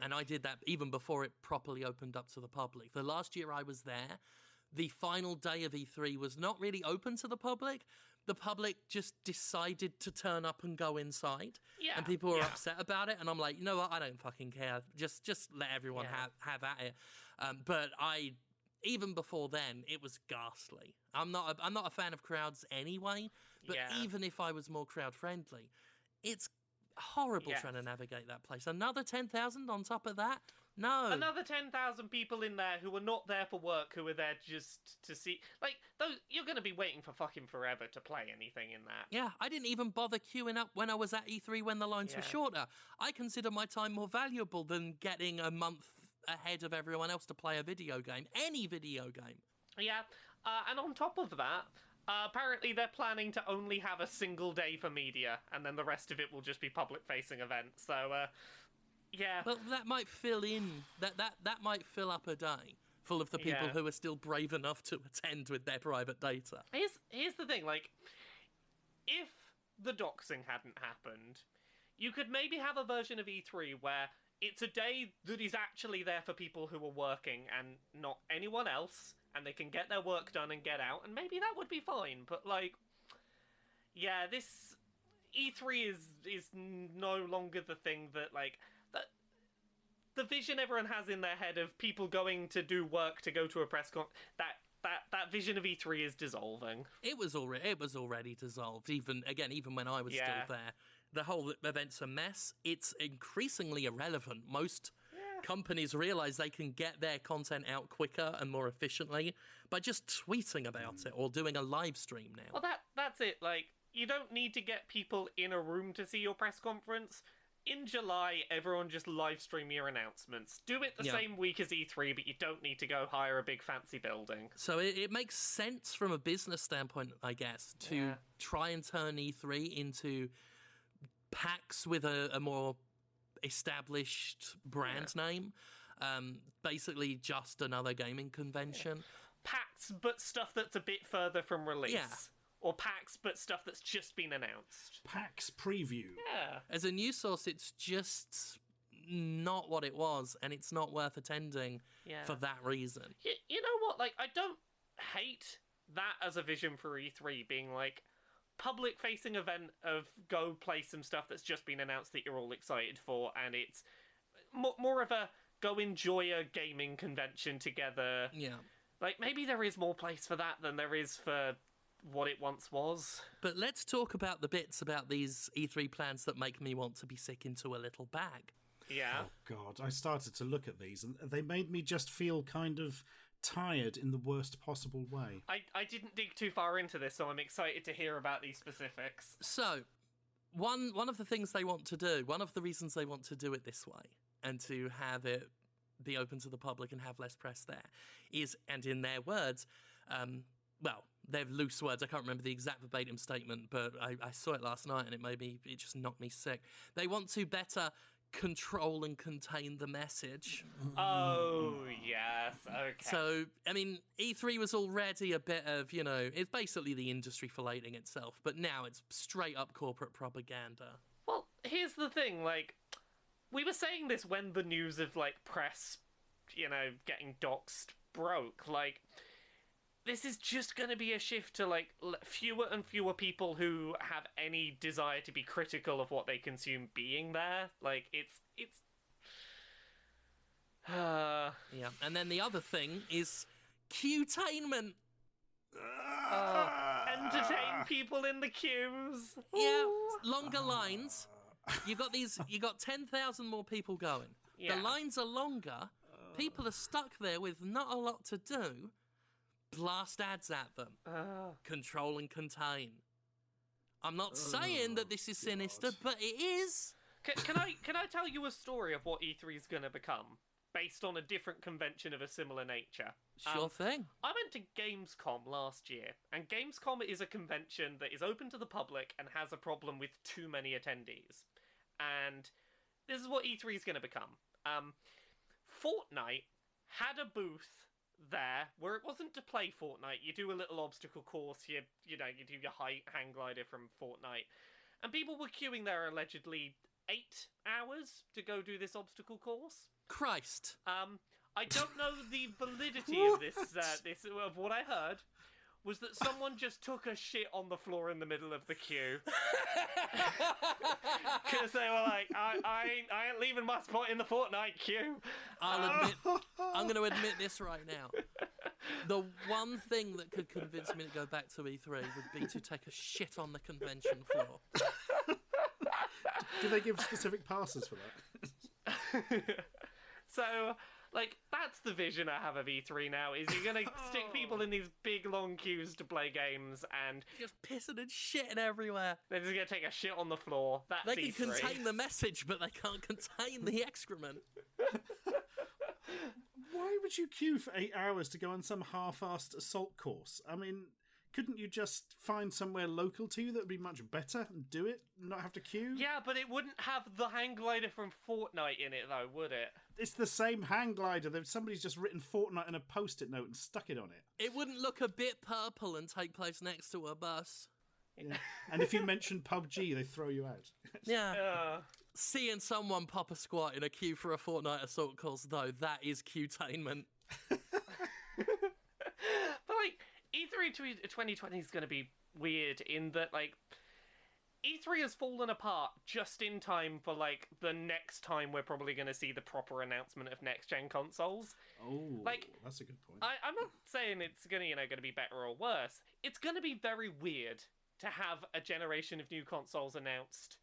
And I did that even before it properly opened up to the public. The last year I was there, the final day of E3 was not really open to the public. The public just decided to turn up and go inside. Yeah. And people were upset about it. And I'm like, you know what? I don't fucking care. Just let everyone have at it. But even before then, it was ghastly. I'm not a fan of crowds anyway. But even if I was more crowd friendly, it's horrible trying to navigate that place. Another 10,000 on top of that? No. Another 10,000 people in there who are not there for work, who are there just to see. Like, those, you're going to be waiting for fucking forever to play anything in that. Yeah, I didn't even bother queuing up when I was at E3 when the lines were shorter. I consider my time more valuable than getting a month ahead of everyone else to play a video game. Any video game. Yeah, and on top of that, apparently they're planning to only have a single day for media, and then the rest of it will just be public-facing events. So, yeah. Well, that might fill in. That might fill up a day full of the people who are still brave enough to attend with their private data. Here's the thing, like, if the doxing hadn't happened, you could maybe have a version of E3 where it's a day that is actually there for people who are working and not anyone else, and they can get their work done and get out, and maybe that would be fine. But, like, yeah, this E3 is no longer the thing that, like, the vision everyone has in their head of people going to do work to go to a press con. That vision of E3 is dissolving. It was already dissolved. Even when I was still there, the whole event's a mess. It's increasingly irrelevant. Most companies realize they can get their content out quicker and more efficiently by just tweeting about it or doing a live stream now. Well, that's it. Like, you don't need to get people in a room to see your press conference. In July, everyone just live stream your announcements. Do it the same week as E3, but you don't need to go hire a big fancy building. So it makes sense from a business standpoint, I guess, to try and turn E3 into PAX with a more established brand name. Basically just another gaming convention. PAX, but stuff that's a bit further from release. Yeah. Or PAX, but stuff that's just been announced. PAX preview. Yeah. As a news source, it's just not what it was, and it's not worth attending for that reason. You know what? Like, I don't hate that as a vision for E3, being like, public-facing event of go play some stuff that's just been announced that you're all excited for, and it's more of a go enjoy a gaming convention together. Yeah. Like, maybe there is more place for that than there is for what it once was. But let's talk about the bits about these E3 plans that make me want to be sick into a little bag. Yeah. Oh, God. I started to look at these, and they made me just feel kind of tired in the worst possible way. I didn't dig too far into this, so I'm excited to hear about these specifics. So, one of the things they want to do, one of the reasons they want to do it this way, and to have it be open to the public and have less press there, is, and in their words, well, they're loose words. I can't remember the exact verbatim statement, but I saw it last night and it just knocked me sick. They want to better control and contain the message. Oh, yes, okay. So, I mean, E3 was already a bit of, it's basically the industry filleting itself, but now it's straight up corporate propaganda. Well, here's the thing, like, we were saying this when the news of, like, press, getting doxxed broke. Like, this is just going to be a shift to, like, fewer and fewer people who have any desire to be critical of what they consume being there. Like, it's... Yeah, and then the other thing is Qtainment. Entertain people in the queues. Yeah, longer lines. You got 10,000 more people going. Yeah. The lines are longer. People are stuck there with not a lot to do. Blast ads at them. Control and contain. I'm not saying that this is sinister, but it is. Can I tell you a story of what E3 is going to become, based on a different convention of a similar nature? Sure thing. I went to Gamescom last year, and Gamescom is a convention that is open to the public and has a problem with too many attendees. And this is what E3 is going to become. Fortnite had a booth there where it wasn't to play Fortnite. You do a little obstacle course, you do your hang glider from Fortnite, and people were queuing there allegedly 8 hours to go do this obstacle course. Christ. I don't know the validity of this. Of what I heard was that someone just took a shit on the floor in the middle of the queue because they were like, I ain't leaving my spot in the Fortnite queue. I'm going to admit this right now. The one thing that could convince me to go back to E3 would be to take a shit on the convention floor. Do they give specific passes for that? So, like, that's the vision I have of E3 now, is you're going to stick people in these big, long queues to play games, and... just pissing and shitting everywhere. They're just going to take a shit on the floor. That's They can E3. contain the message, but they can't contain the excrement. Why would you queue for 8 hours to go on some half-assed assault course? I mean, couldn't you just find somewhere local to you that would be much better and do it, not have to queue? Yeah, but it wouldn't have the hang glider from Fortnite in it, though, would it? It's the same hang glider. Somebody's just written Fortnite in a post-it note and stuck it on it. It wouldn't look a bit purple and take place next to a bus. Yeah. And if you mention PUBG, they throw you out. Yeah. Seeing someone pop a squat in a queue for a Fortnite assault course, though, that is Qtainment. But, like, E3 2020 is going to be weird in that, like, E3 has fallen apart just in time for, like, the next time we're probably going to see the proper announcement of next-gen consoles. Oh, like, that's a good point. I'm not saying it's going to, going to be better or worse. It's going to be very weird to have a generation of new consoles announced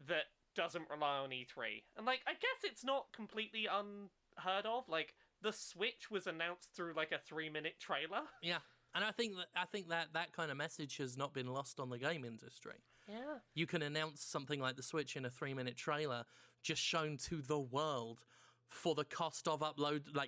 that doesn't rely on E3. And, like, I guess it's not completely unheard of. Like, the Switch was announced through, like, a 3-minute trailer. Yeah. And I think that kind of message has not been lost on the game industry. Yeah. You can announce something like the Switch in a 3-minute trailer, just shown to the world for the cost of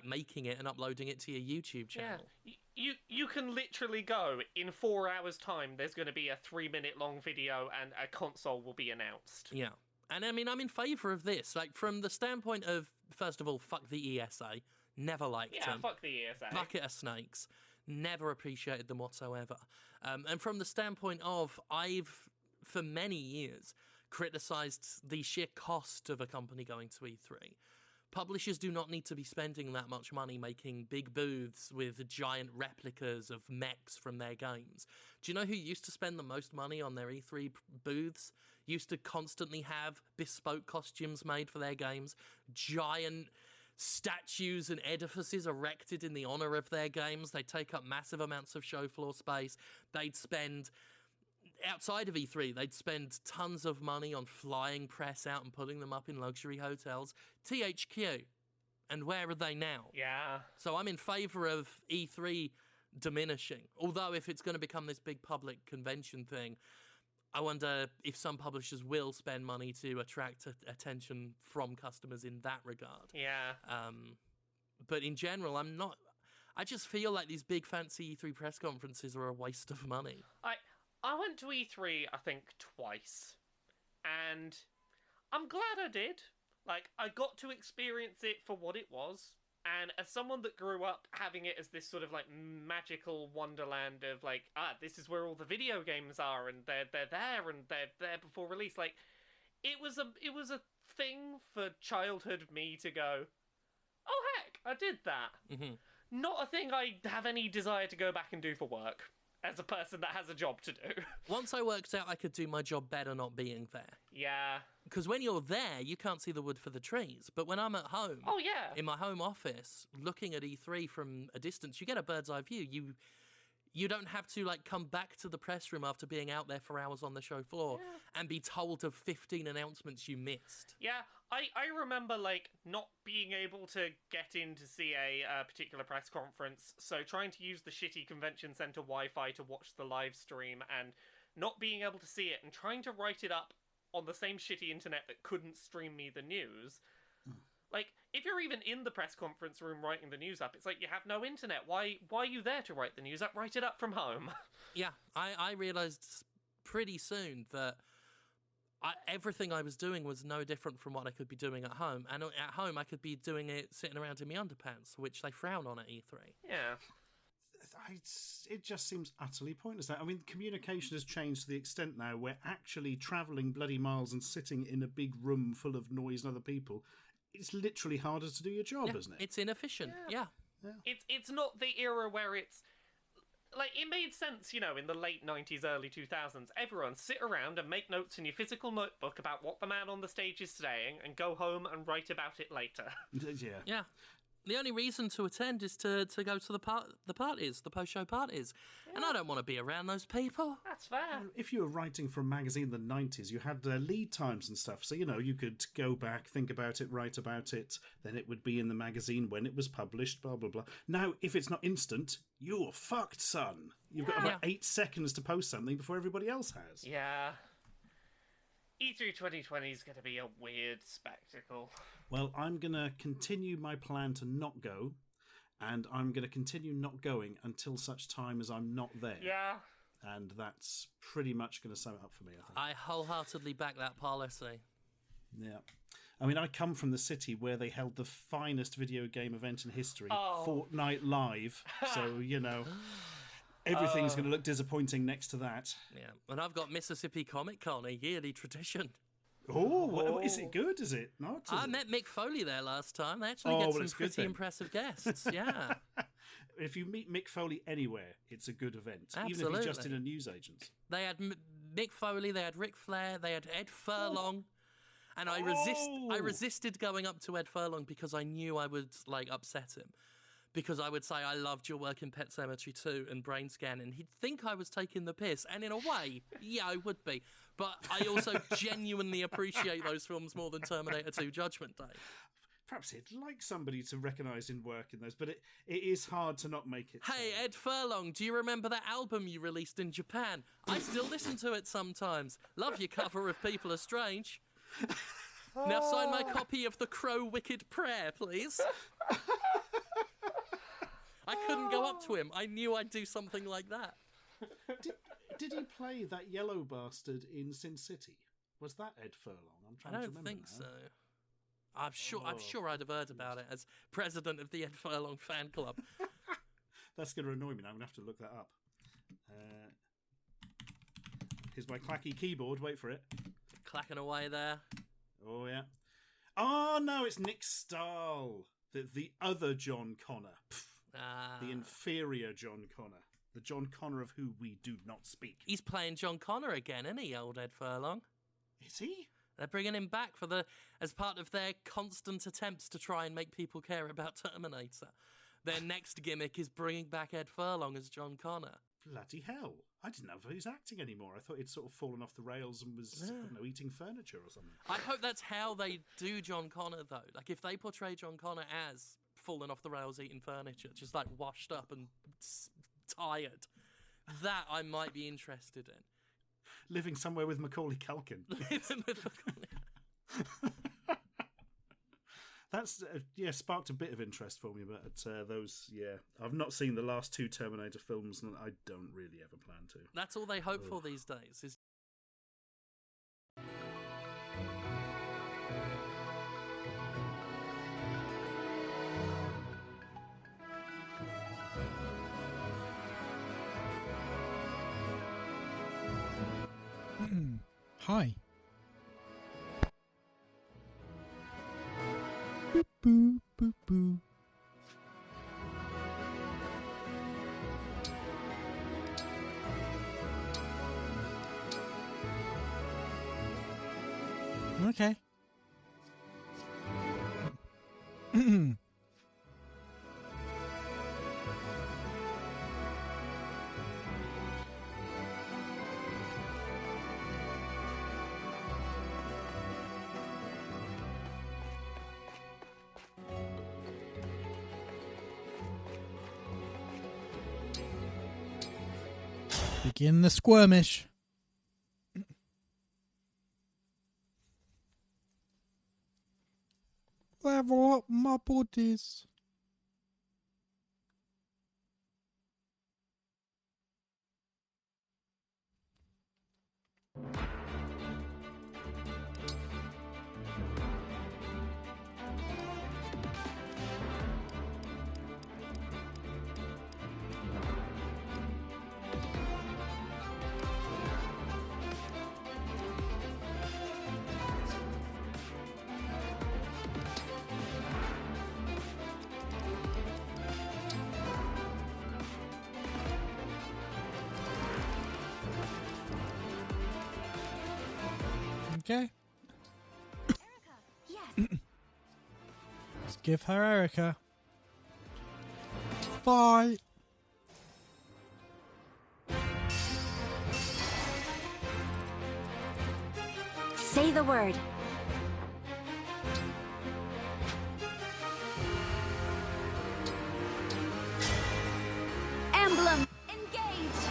making it and uploading it to your YouTube channel. Yeah. You can literally go, in 4 hours' time, there's going to be a 3-minute long video and a console will be announced. Yeah. And I mean, I'm in favour of this. Like, from the standpoint of, first of all, fuck the ESA. Never liked them. Yeah, fuck the ESA. Bucket of snakes. Never appreciated them whatsoever. And from the standpoint of, I've, for many years, criticised the sheer cost of a company going to E3. Publishers do not need to be spending that much money making big booths with giant replicas of mechs from their games. Do you know who used to spend the most money on their E3 booths? Used to constantly have bespoke costumes made for their games, giant statues and edifices erected in the honour of their games. They'd take up massive amounts of show floor space. They'd spend outside of E3, they'd spend tons of money on flying press out and putting them up in luxury hotels. THQ, and where are they now? Yeah. So I'm in favour of E3 diminishing. Although if it's going to become this big public convention thing, I wonder if some publishers will spend money to attract attention from customers in that regard. Yeah. But in general, I just feel like these big fancy E3 press conferences are a waste of money. I went to E3, I think, twice. And I'm glad I did. Like, I got to experience it for what it was. And as someone that grew up having it as this sort of, like, magical wonderland of, like, this is where all the video games are, and they're there, and they're there before release, like, it was a thing for childhood me to go, oh, heck, I did that. Mm-hmm. Not a thing I have any desire to go back and do for work, as a person that has a job to do. Once I worked out I could do my job better not being there. Yeah. Because when you're there, you can't see the wood for the trees. But when I'm at home, oh yeah, in my home office, looking at E3 from a distance, you get a bird's eye view. You don't have to like come back to the press room after being out there for hours on the show floor and be told of 15 announcements you missed. Yeah, I remember like not being able to get in to see a particular press conference, so trying to use the shitty convention center Wi-Fi to watch the live stream and not being able to see it and trying to write it up on the same shitty internet that couldn't stream me the news. Like, if you're even in the press conference room writing the news up, it's like you have no internet. Why are you there to write the news up? Write it up from home. Yeah, I realised pretty soon that everything I was doing was no different from what I could be doing at home. And at home, I could be doing it sitting around in my underpants, which they frown on at E3. Yeah. It just seems utterly pointless. I mean, communication has changed to the extent now where actually travelling bloody miles and sitting in a big room full of noise and other people, it's literally harder to do your job, isn't it? It's inefficient, yeah. It's not the era where it's... Like, it made sense, you know, in the late 90s, early 2000s. Everyone sit around and make notes in your physical notebook about what the man on the stage is saying and go home and write about it later. Yeah. Yeah. The only reason to attend is to go to the parties, the post-show parties. Yeah. And I don't want to be around those people. That's fair. If you were writing for a magazine in the 90s, you had lead times and stuff. So, you know, you could go back, think about it, write about it. Then it would be in the magazine when it was published, blah, blah, blah. Now, if it's not instant, you're fucked, son. You've got about 8 seconds to post something before everybody else has. Yeah. E3 2020 is going to be a weird spectacle. Well, I'm going to continue my plan to not go, and I'm going to continue not going until such time as I'm not there. Yeah. And that's pretty much going to sum it up for me, I think. I wholeheartedly back that policy. Yeah. I mean, I come from the city where they held the finest video game event in history, Fortnite Live, so, you know... Everything's going to look disappointing next to that. Yeah, and I've got Mississippi Comic Con, a yearly tradition. Oh, is it good? Is it not? I met Mick Foley there last time. They actually get some pretty impressive guests, yeah. If you meet Mick Foley anywhere, it's a good event. Absolutely. Even if he's just in a newsagent. They had Mick Foley, they had Ric Flair, they had Ed Furlong. And I resisted going up to Ed Furlong because I knew I would, like, upset him. Because I would say, I loved your work in Pet Sematary 2 and Brain Scan, and he'd think I was taking the piss. And in a way, yeah, I would be. But I also genuinely appreciate those films more than Terminator 2 Judgment Day. Perhaps he'd like somebody to recognise in work in those, but it is hard to not make it. Hey, Ed Furlong, do you remember that album you released in Japan? I still listen to it sometimes. Love your cover of People Are Strange. Now sign my copy of The Crow Wicked Prayer, please. I couldn't go up to him. I knew I'd do something like that. Did he play that yellow bastard in Sin City? Was that Ed Furlong? I don't think so. I'm sure I'd have heard about it as president of the Ed Furlong fan club. That's going to annoy me now. I'm going to have to look that up. Here's my clacky keyboard. Wait for it. Clacking away there. Oh, yeah. Oh, no, it's Nick Stahl. The other John Connor. The inferior John Connor. The John Connor of who we do not speak. He's playing John Connor again, isn't he, old Ed Furlong? Is he? They're bringing him back as part of their constant attempts to try and make people care about Terminator. Their next gimmick is bringing back Ed Furlong as John Connor. bloody hell. I didn't know if he was acting anymore. I thought he'd sort of fallen off the rails and was, I don't know, eating furniture or something. I hope that's how they do John Connor, though. Like, if they portray John Connor as fallen off the rails eating furniture, just like washed up and tired, that I might be interested in. Living somewhere with Macaulay Culkin. That's sparked a bit of interest for me, but those, I've not seen the last 2 Terminator films, and I don't really ever plan to. That's all they hope for these days. Is Hi. Boop, boop, boop, boop. Okay. Begin the squirmish. Level up my bodies. Okay. Yes. Let's give her Erica. Fight. Say the word. Emblem Engage.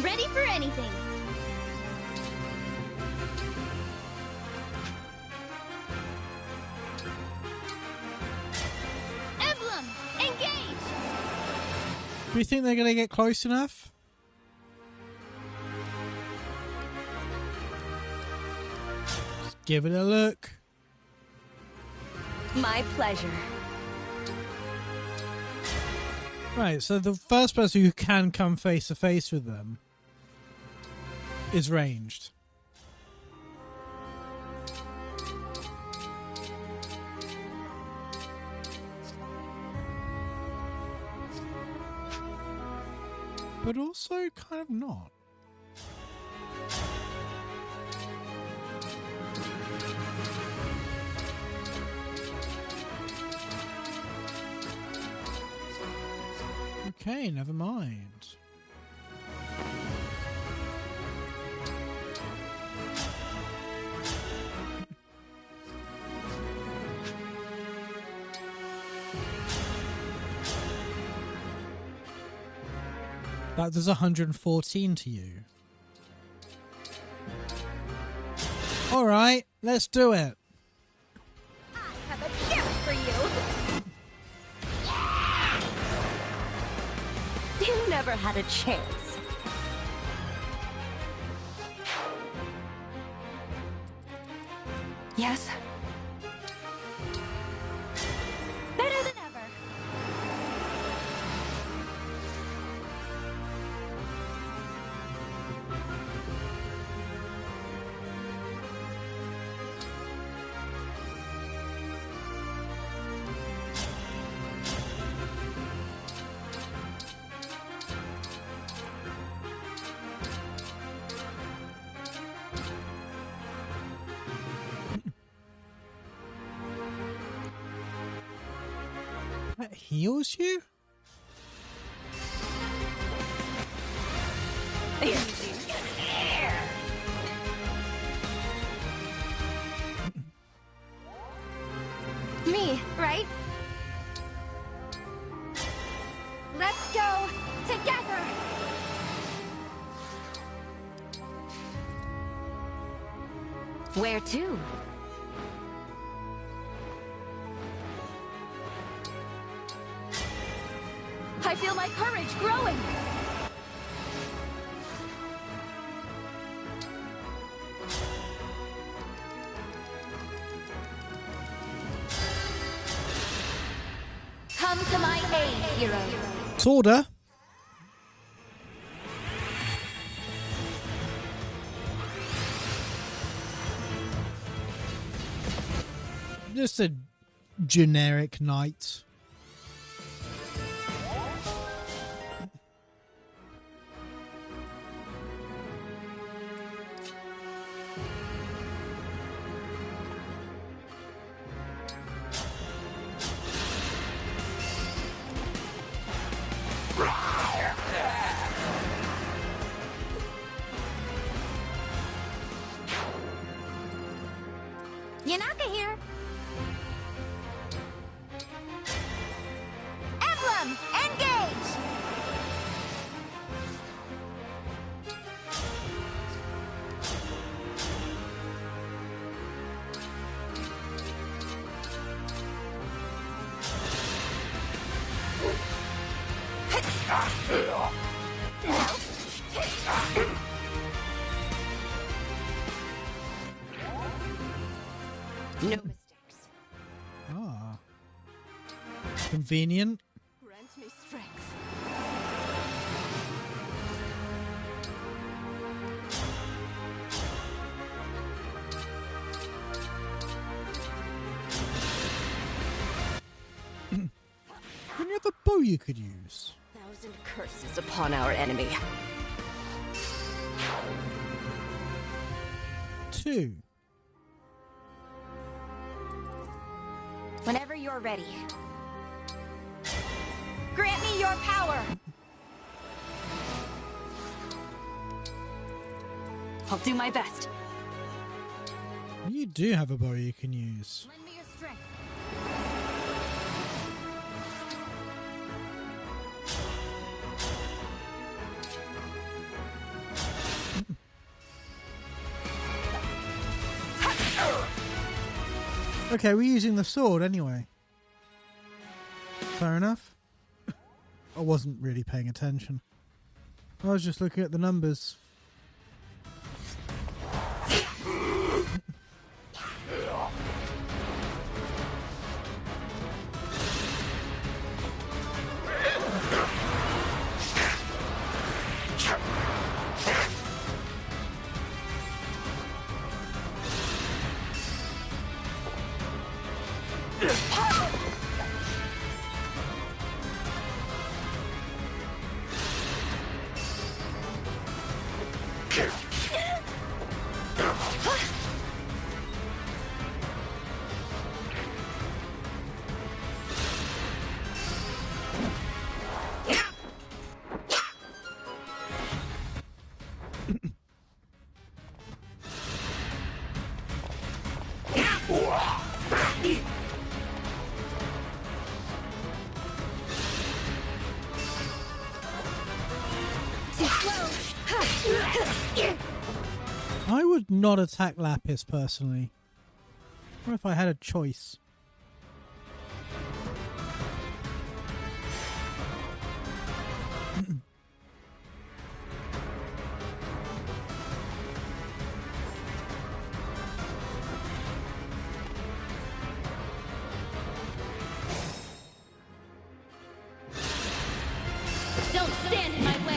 Ready for anything. Emblem Engage. Do you think they're going to get close enough? Just give it a look. My pleasure. Right, so the first person who can come face to face with them is ranged. But also kind of not. Okay, never mind. That does 114 to you. Alright, let's do it. I have a gift for you. You never had a chance. Yes? Better than ever. That heals you? Me, right? Let's go together! Where to? I feel my courage growing! Come to my aid, hero. Sorda. Just a generic knight. Yanaka here. Emblem Engage. No mistakes. Ah. Convenient. Grant me strength. Don't you have a bow you could use? 1,000 curses upon our enemy. 2. Whenever you're ready. Grant me your power. I'll do my best. You do have a bow you can use. Lend me your strength. Okay, we're using the sword anyway. Fair enough. I wasn't really paying attention. I was just looking at the numbers. I would not attack Lapis personally. What if I had a choice? Don't stand in my way.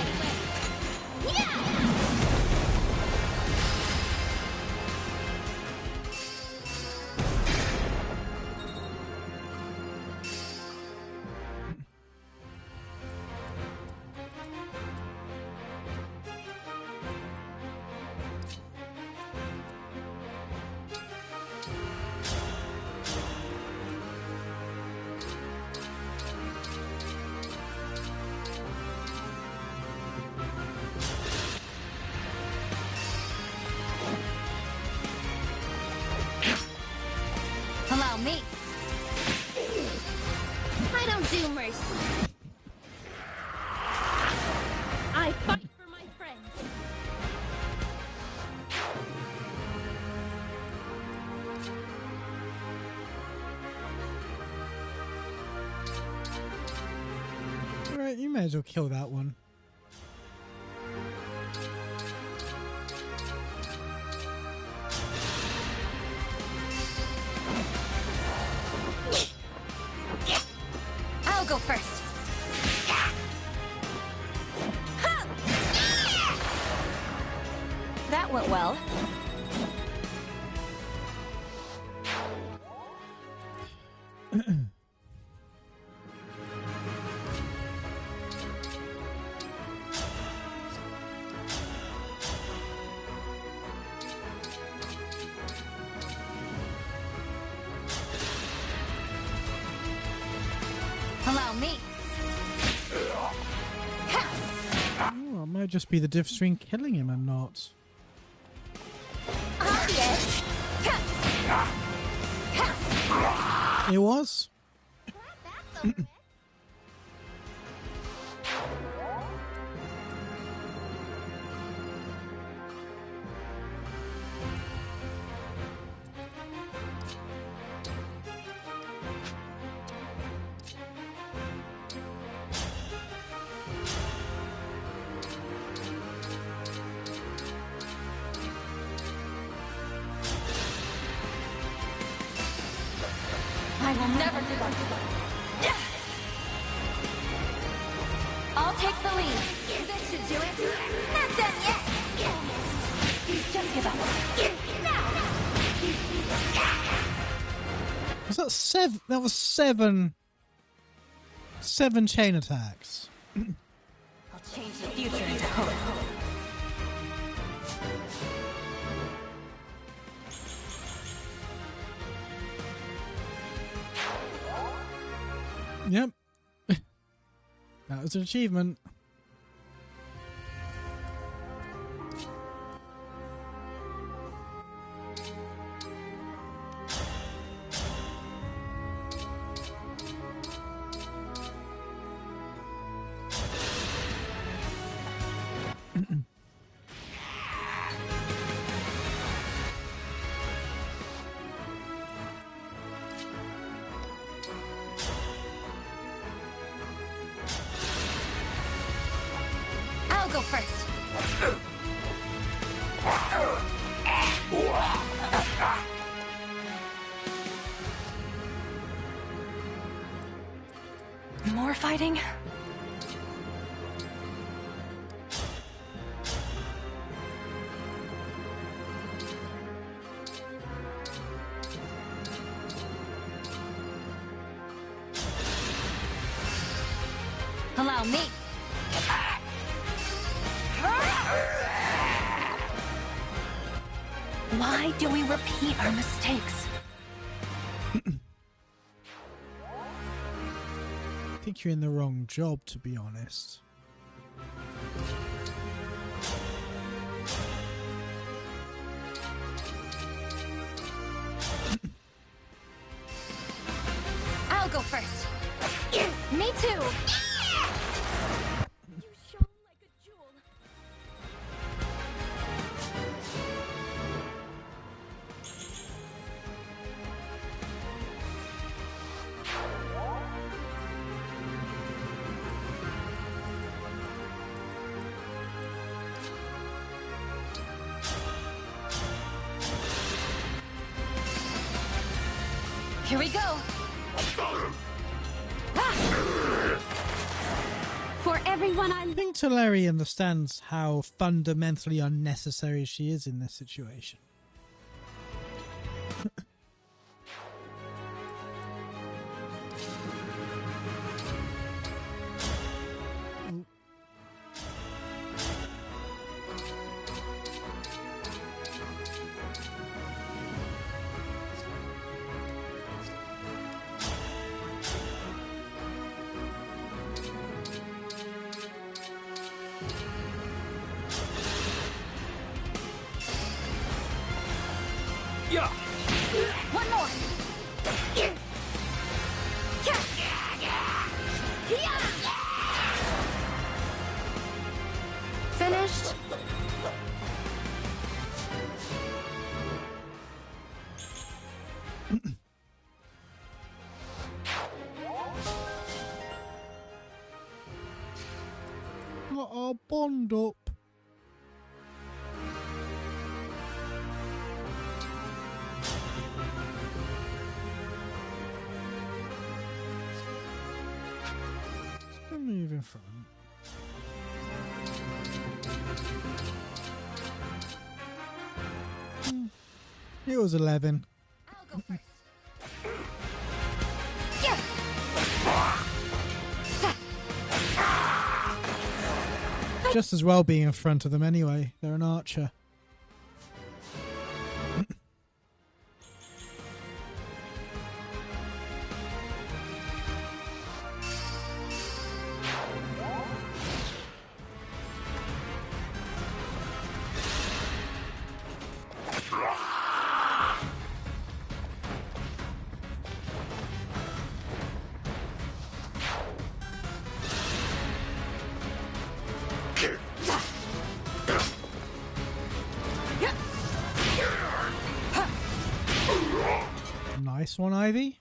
may as well kill that one. I'll go first. That went well. Allow me. Oh, it might just be the difference between killing him and not. Obvious. It was. That's over. I will never give up. I'll take the lead. This should do it. Not done yet. Just give up. Was that seven? That was seven. Seven chain attacks. I'll change the future into hope. Yep. That was an achievement. I'll go first. More fighting? Allow me. Why do we repeat our mistakes? I think you're in the wrong job, to be honest. I'll go first. Me too. You shone like a jewel. Here we go. For everyone I I think Teleri understands how fundamentally unnecessary she is in this situation. One more. Finished. bond up. Let's move in front. It was 11. I'll go first. Just as well being in front of them anyway. They're an archer. Nice one, Ivy.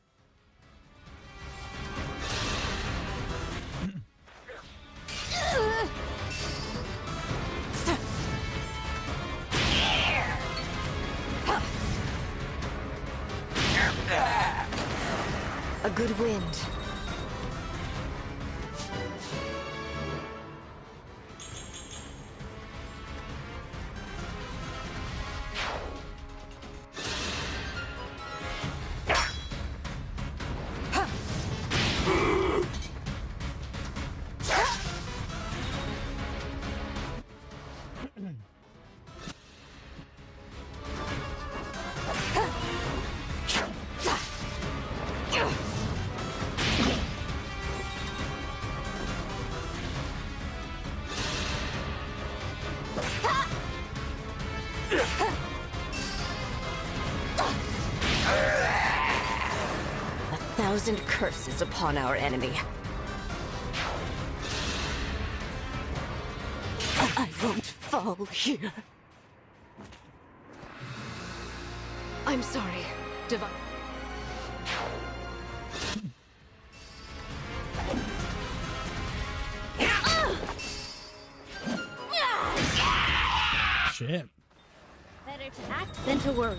A good wind. Thousand curses upon our enemy. I won't fall here. I'm sorry, Divine. Shit. Better to act than to worry.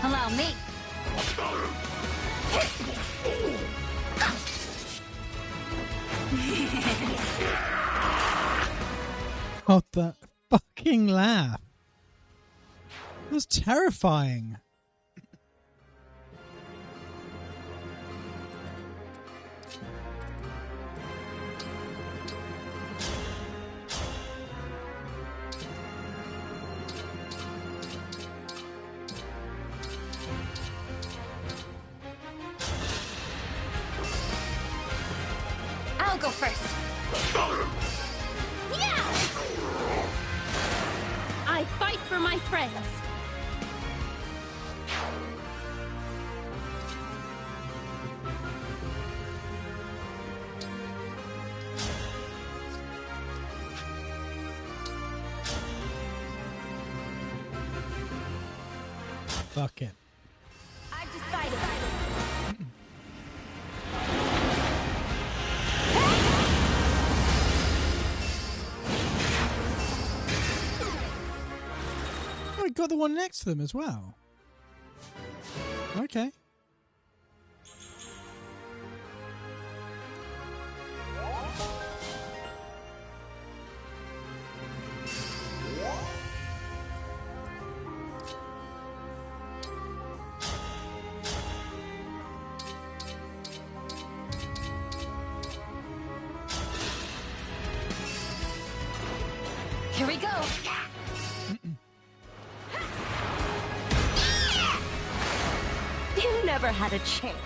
Allow me. Oh, that fucking laugh. That was terrifying. I'll go first. Yeah! I fight for my friends. Fuck it. I've decided. Oh, I got the one next to them as well. Okay. You never had a chance.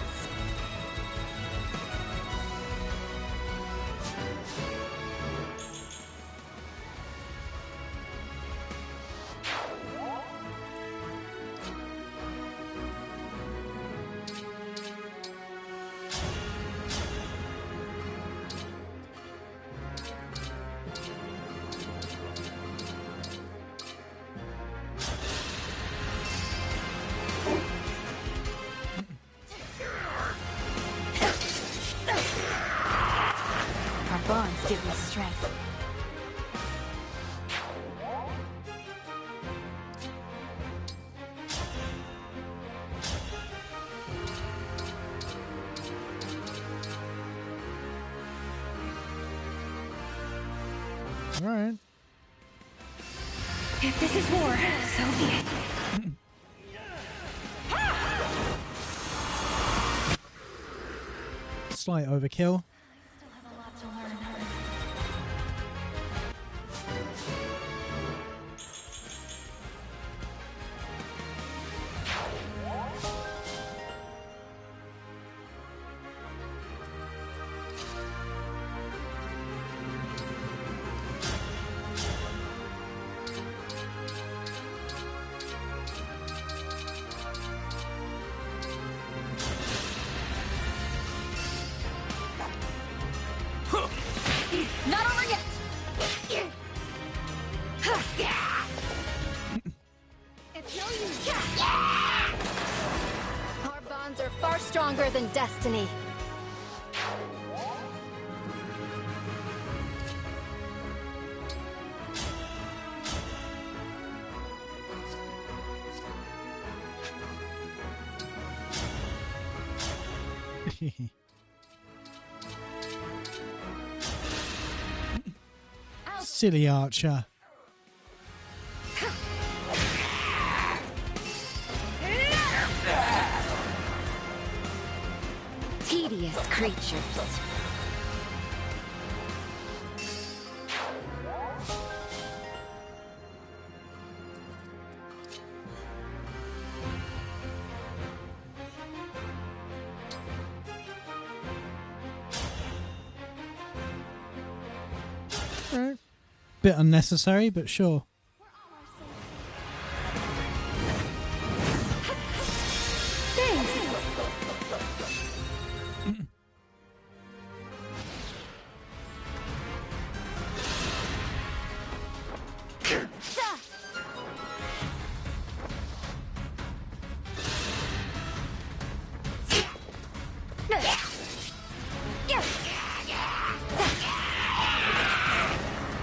Our bonds give me strength. All right. If this is war, so be it. Slight overkill. Still have a lot to learn. Not over yet! It's no use. Our bonds are far stronger than destiny. Silly Archer. Tedious creatures. Right. Bit unnecessary, but sure.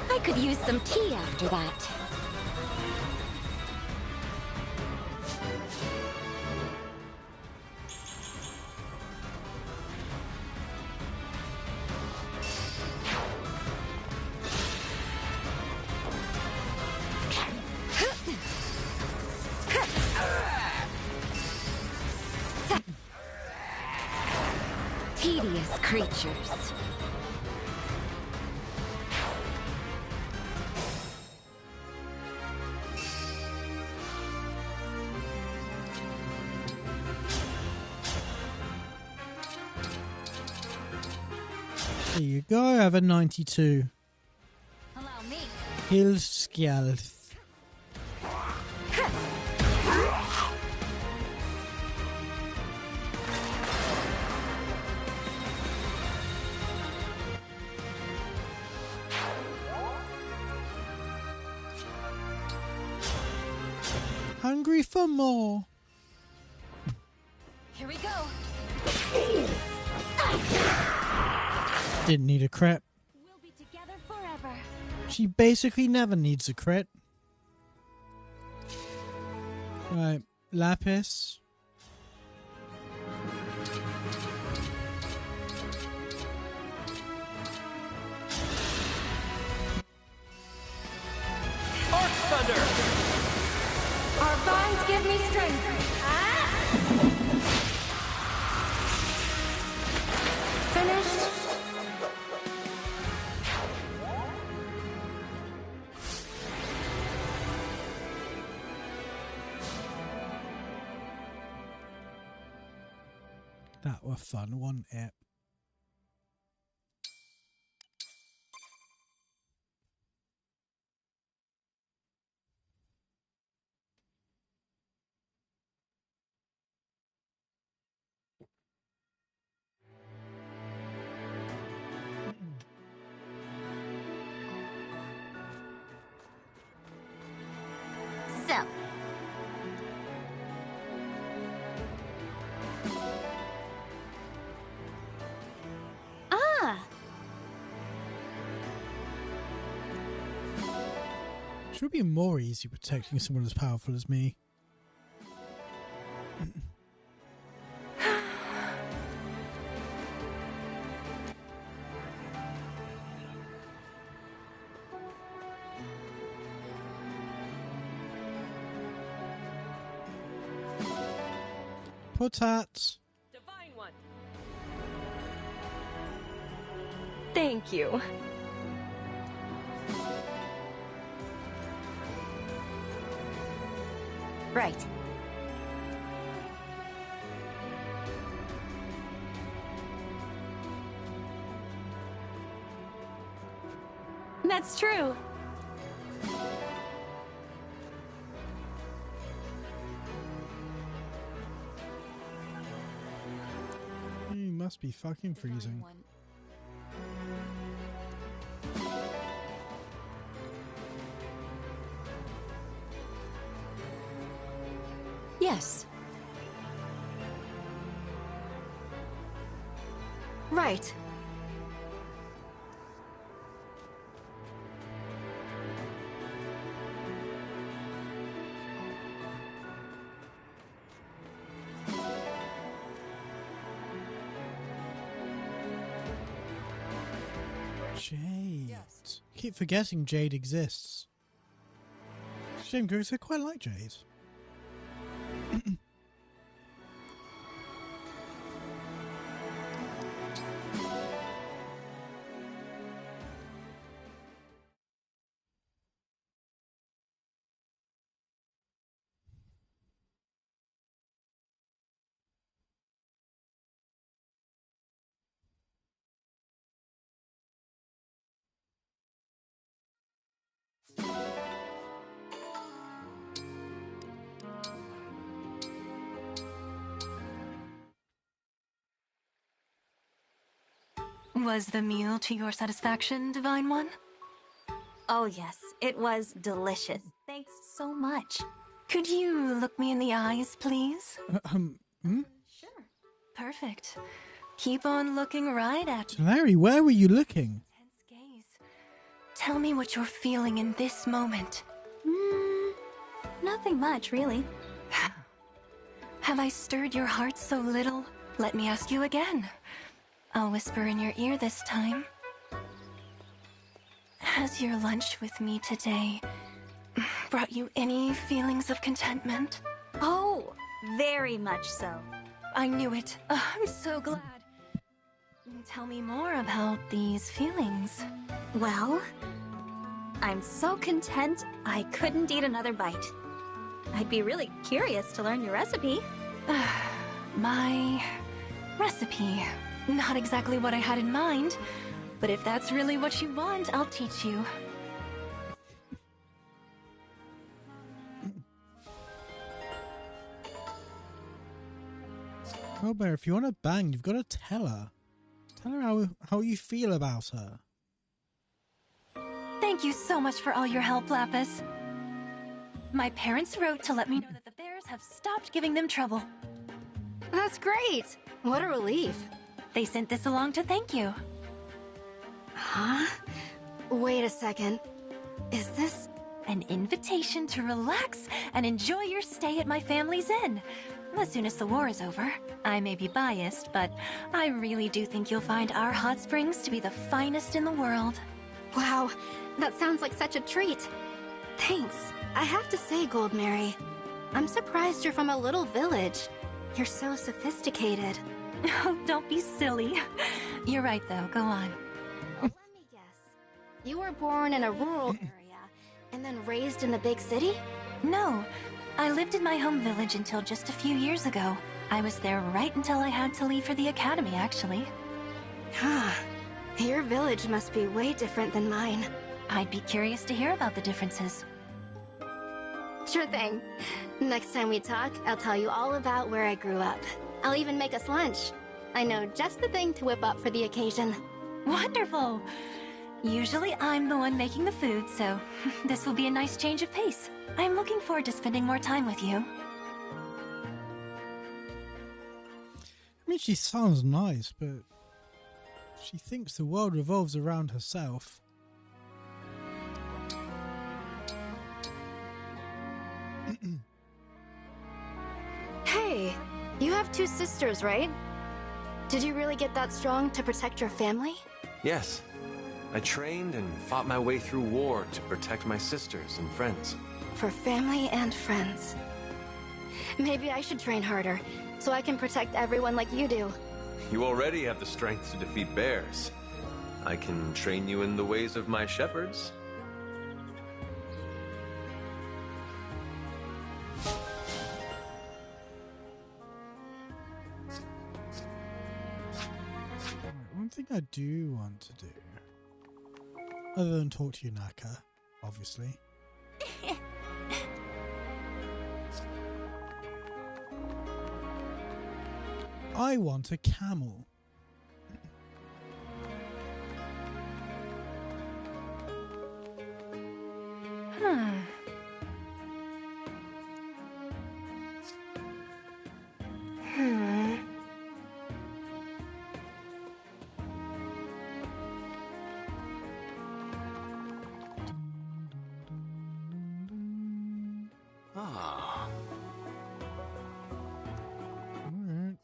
I could use some tea after that. Tedious creatures. There you go, I have a 92. Allow me. Hilskjalf. Hungry for more. Here we go. Didn't need a crit. We'll be together forever. She basically never needs a crit. Right, Lapis. Arc Thunder! Our bonds give me strength. Finished. That were fun, wasn't it? So. Ah! Should be more easy protecting someone as powerful as me. Potats. Divine One. Thank you. Right. That's true. You must be fucking freezing. Yes. Right. Jade. Yes. Keep forgetting Jade exists. Shame, because I quite like Jade. Was the meal to your satisfaction, Divine One? Oh yes, it was delicious. Thanks so much. Could you look me in the eyes, please? Sure. Perfect. Keep on looking right at me. Larry, where were you looking? Intense gaze. Tell me what you're feeling in this moment. Nothing much, really. Have I stirred your heart so little? Let me ask you again. I'll whisper in your ear this time. Has your lunch with me today brought you any feelings of contentment? Oh, very much so. I knew it. I'm so glad. Tell me more about these feelings. Well, I'm so content I couldn't eat another bite. I'd be really curious to learn your recipe. My recipe. Not exactly what I had in mind, but if that's really what you want, I'll teach you. Robert, if you want to bang, you've got to tell her. Tell her how you feel about her. Thank you so much for all your help, Lapis. My parents wrote to let me know that the bears have stopped giving them trouble. That's great. What a relief. They sent this along to thank you. Huh? Wait a second. Is this an invitation to relax and enjoy your stay at my family's inn? As soon as the war is over. I may be biased, but I really do think you'll find our hot springs to be the finest in the world. Wow, that sounds like such a treat. Thanks. I have to say, Gold Mary, I'm surprised you're from a little village. You're so sophisticated. Oh, don't be silly. You're right, though. Go on. Let me guess. You were born in a rural area and then raised in the big city? No. I lived in my home village until just a few years ago. I was there right until I had to leave for the academy, actually. Your village must be way different than mine. I'd be curious to hear about the differences. Sure thing. Next time we talk, I'll tell you all about where I grew up. I'll even make us lunch. I know just the thing to whip up for the occasion. Wonderful! Usually I'm the one making the food, so this will be a nice change of pace. I'm looking forward to spending more time with you. I mean, she sounds nice, but she thinks the world revolves around herself. Hey, you have 2 sisters, right? Did you really get that strong to protect your family? Yes. I trained and fought my way through war to protect my sisters and friends. For family and friends. Maybe I should train harder, so I can protect everyone like you do. You already have the strength to defeat bears. I can train you in the ways of my shepherds. One thing I do want to do, other than talk to Yunaka, obviously. I want a camel. Ah. Alright.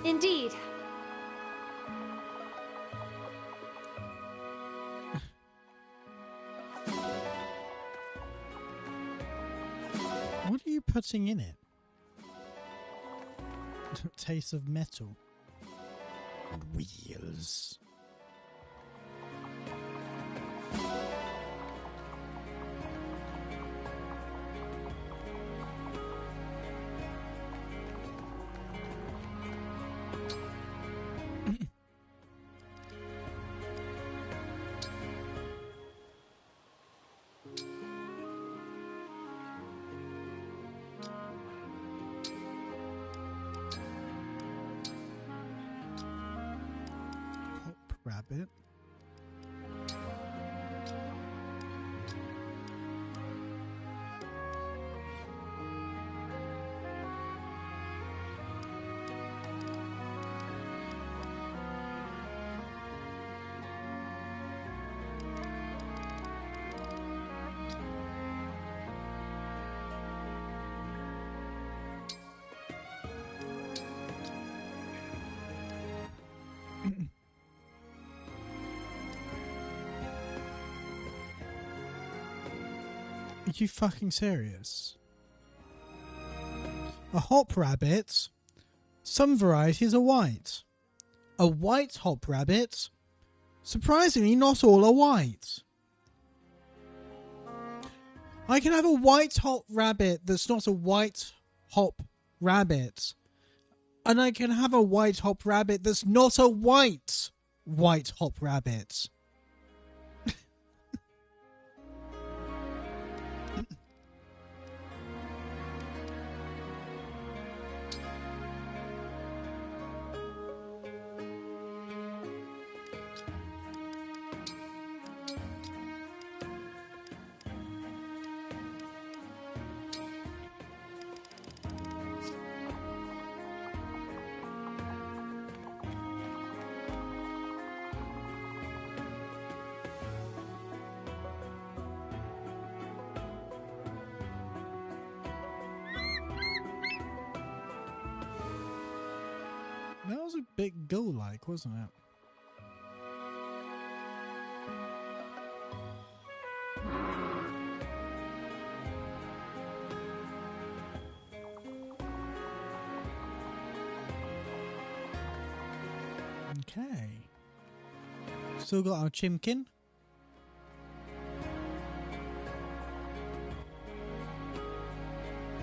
Indeed. What are you putting in it? Taste of metal. And wheels. Rabbit. Are you fucking serious? A hop rabbit. Some varieties are white. A white hop rabbit. Surprisingly, not all are white. I can have a white hop rabbit that's not a white hop rabbit. And I can have a white hop rabbit that's not a white hop rabbit. That was a bit go-like, wasn't it? Okay. Still got our chimkin.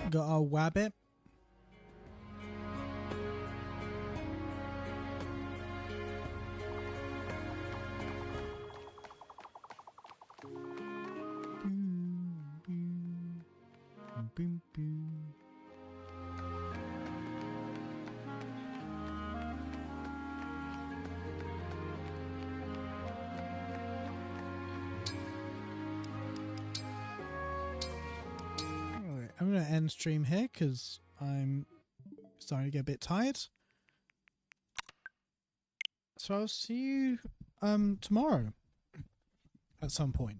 Got our wabbit. Boom, boom. Alright, I'm going to end stream here because I'm starting to get a bit tired. So I'll see you tomorrow at some point.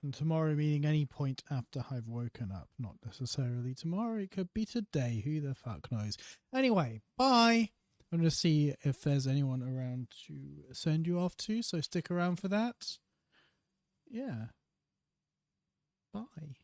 And tomorrow meaning any point after I've woken up. Not necessarily tomorrow. It could be today. Who the fuck knows? Anyway, bye. I'm going to see if there's anyone around to send you off to. So stick around for that. Yeah. Bye.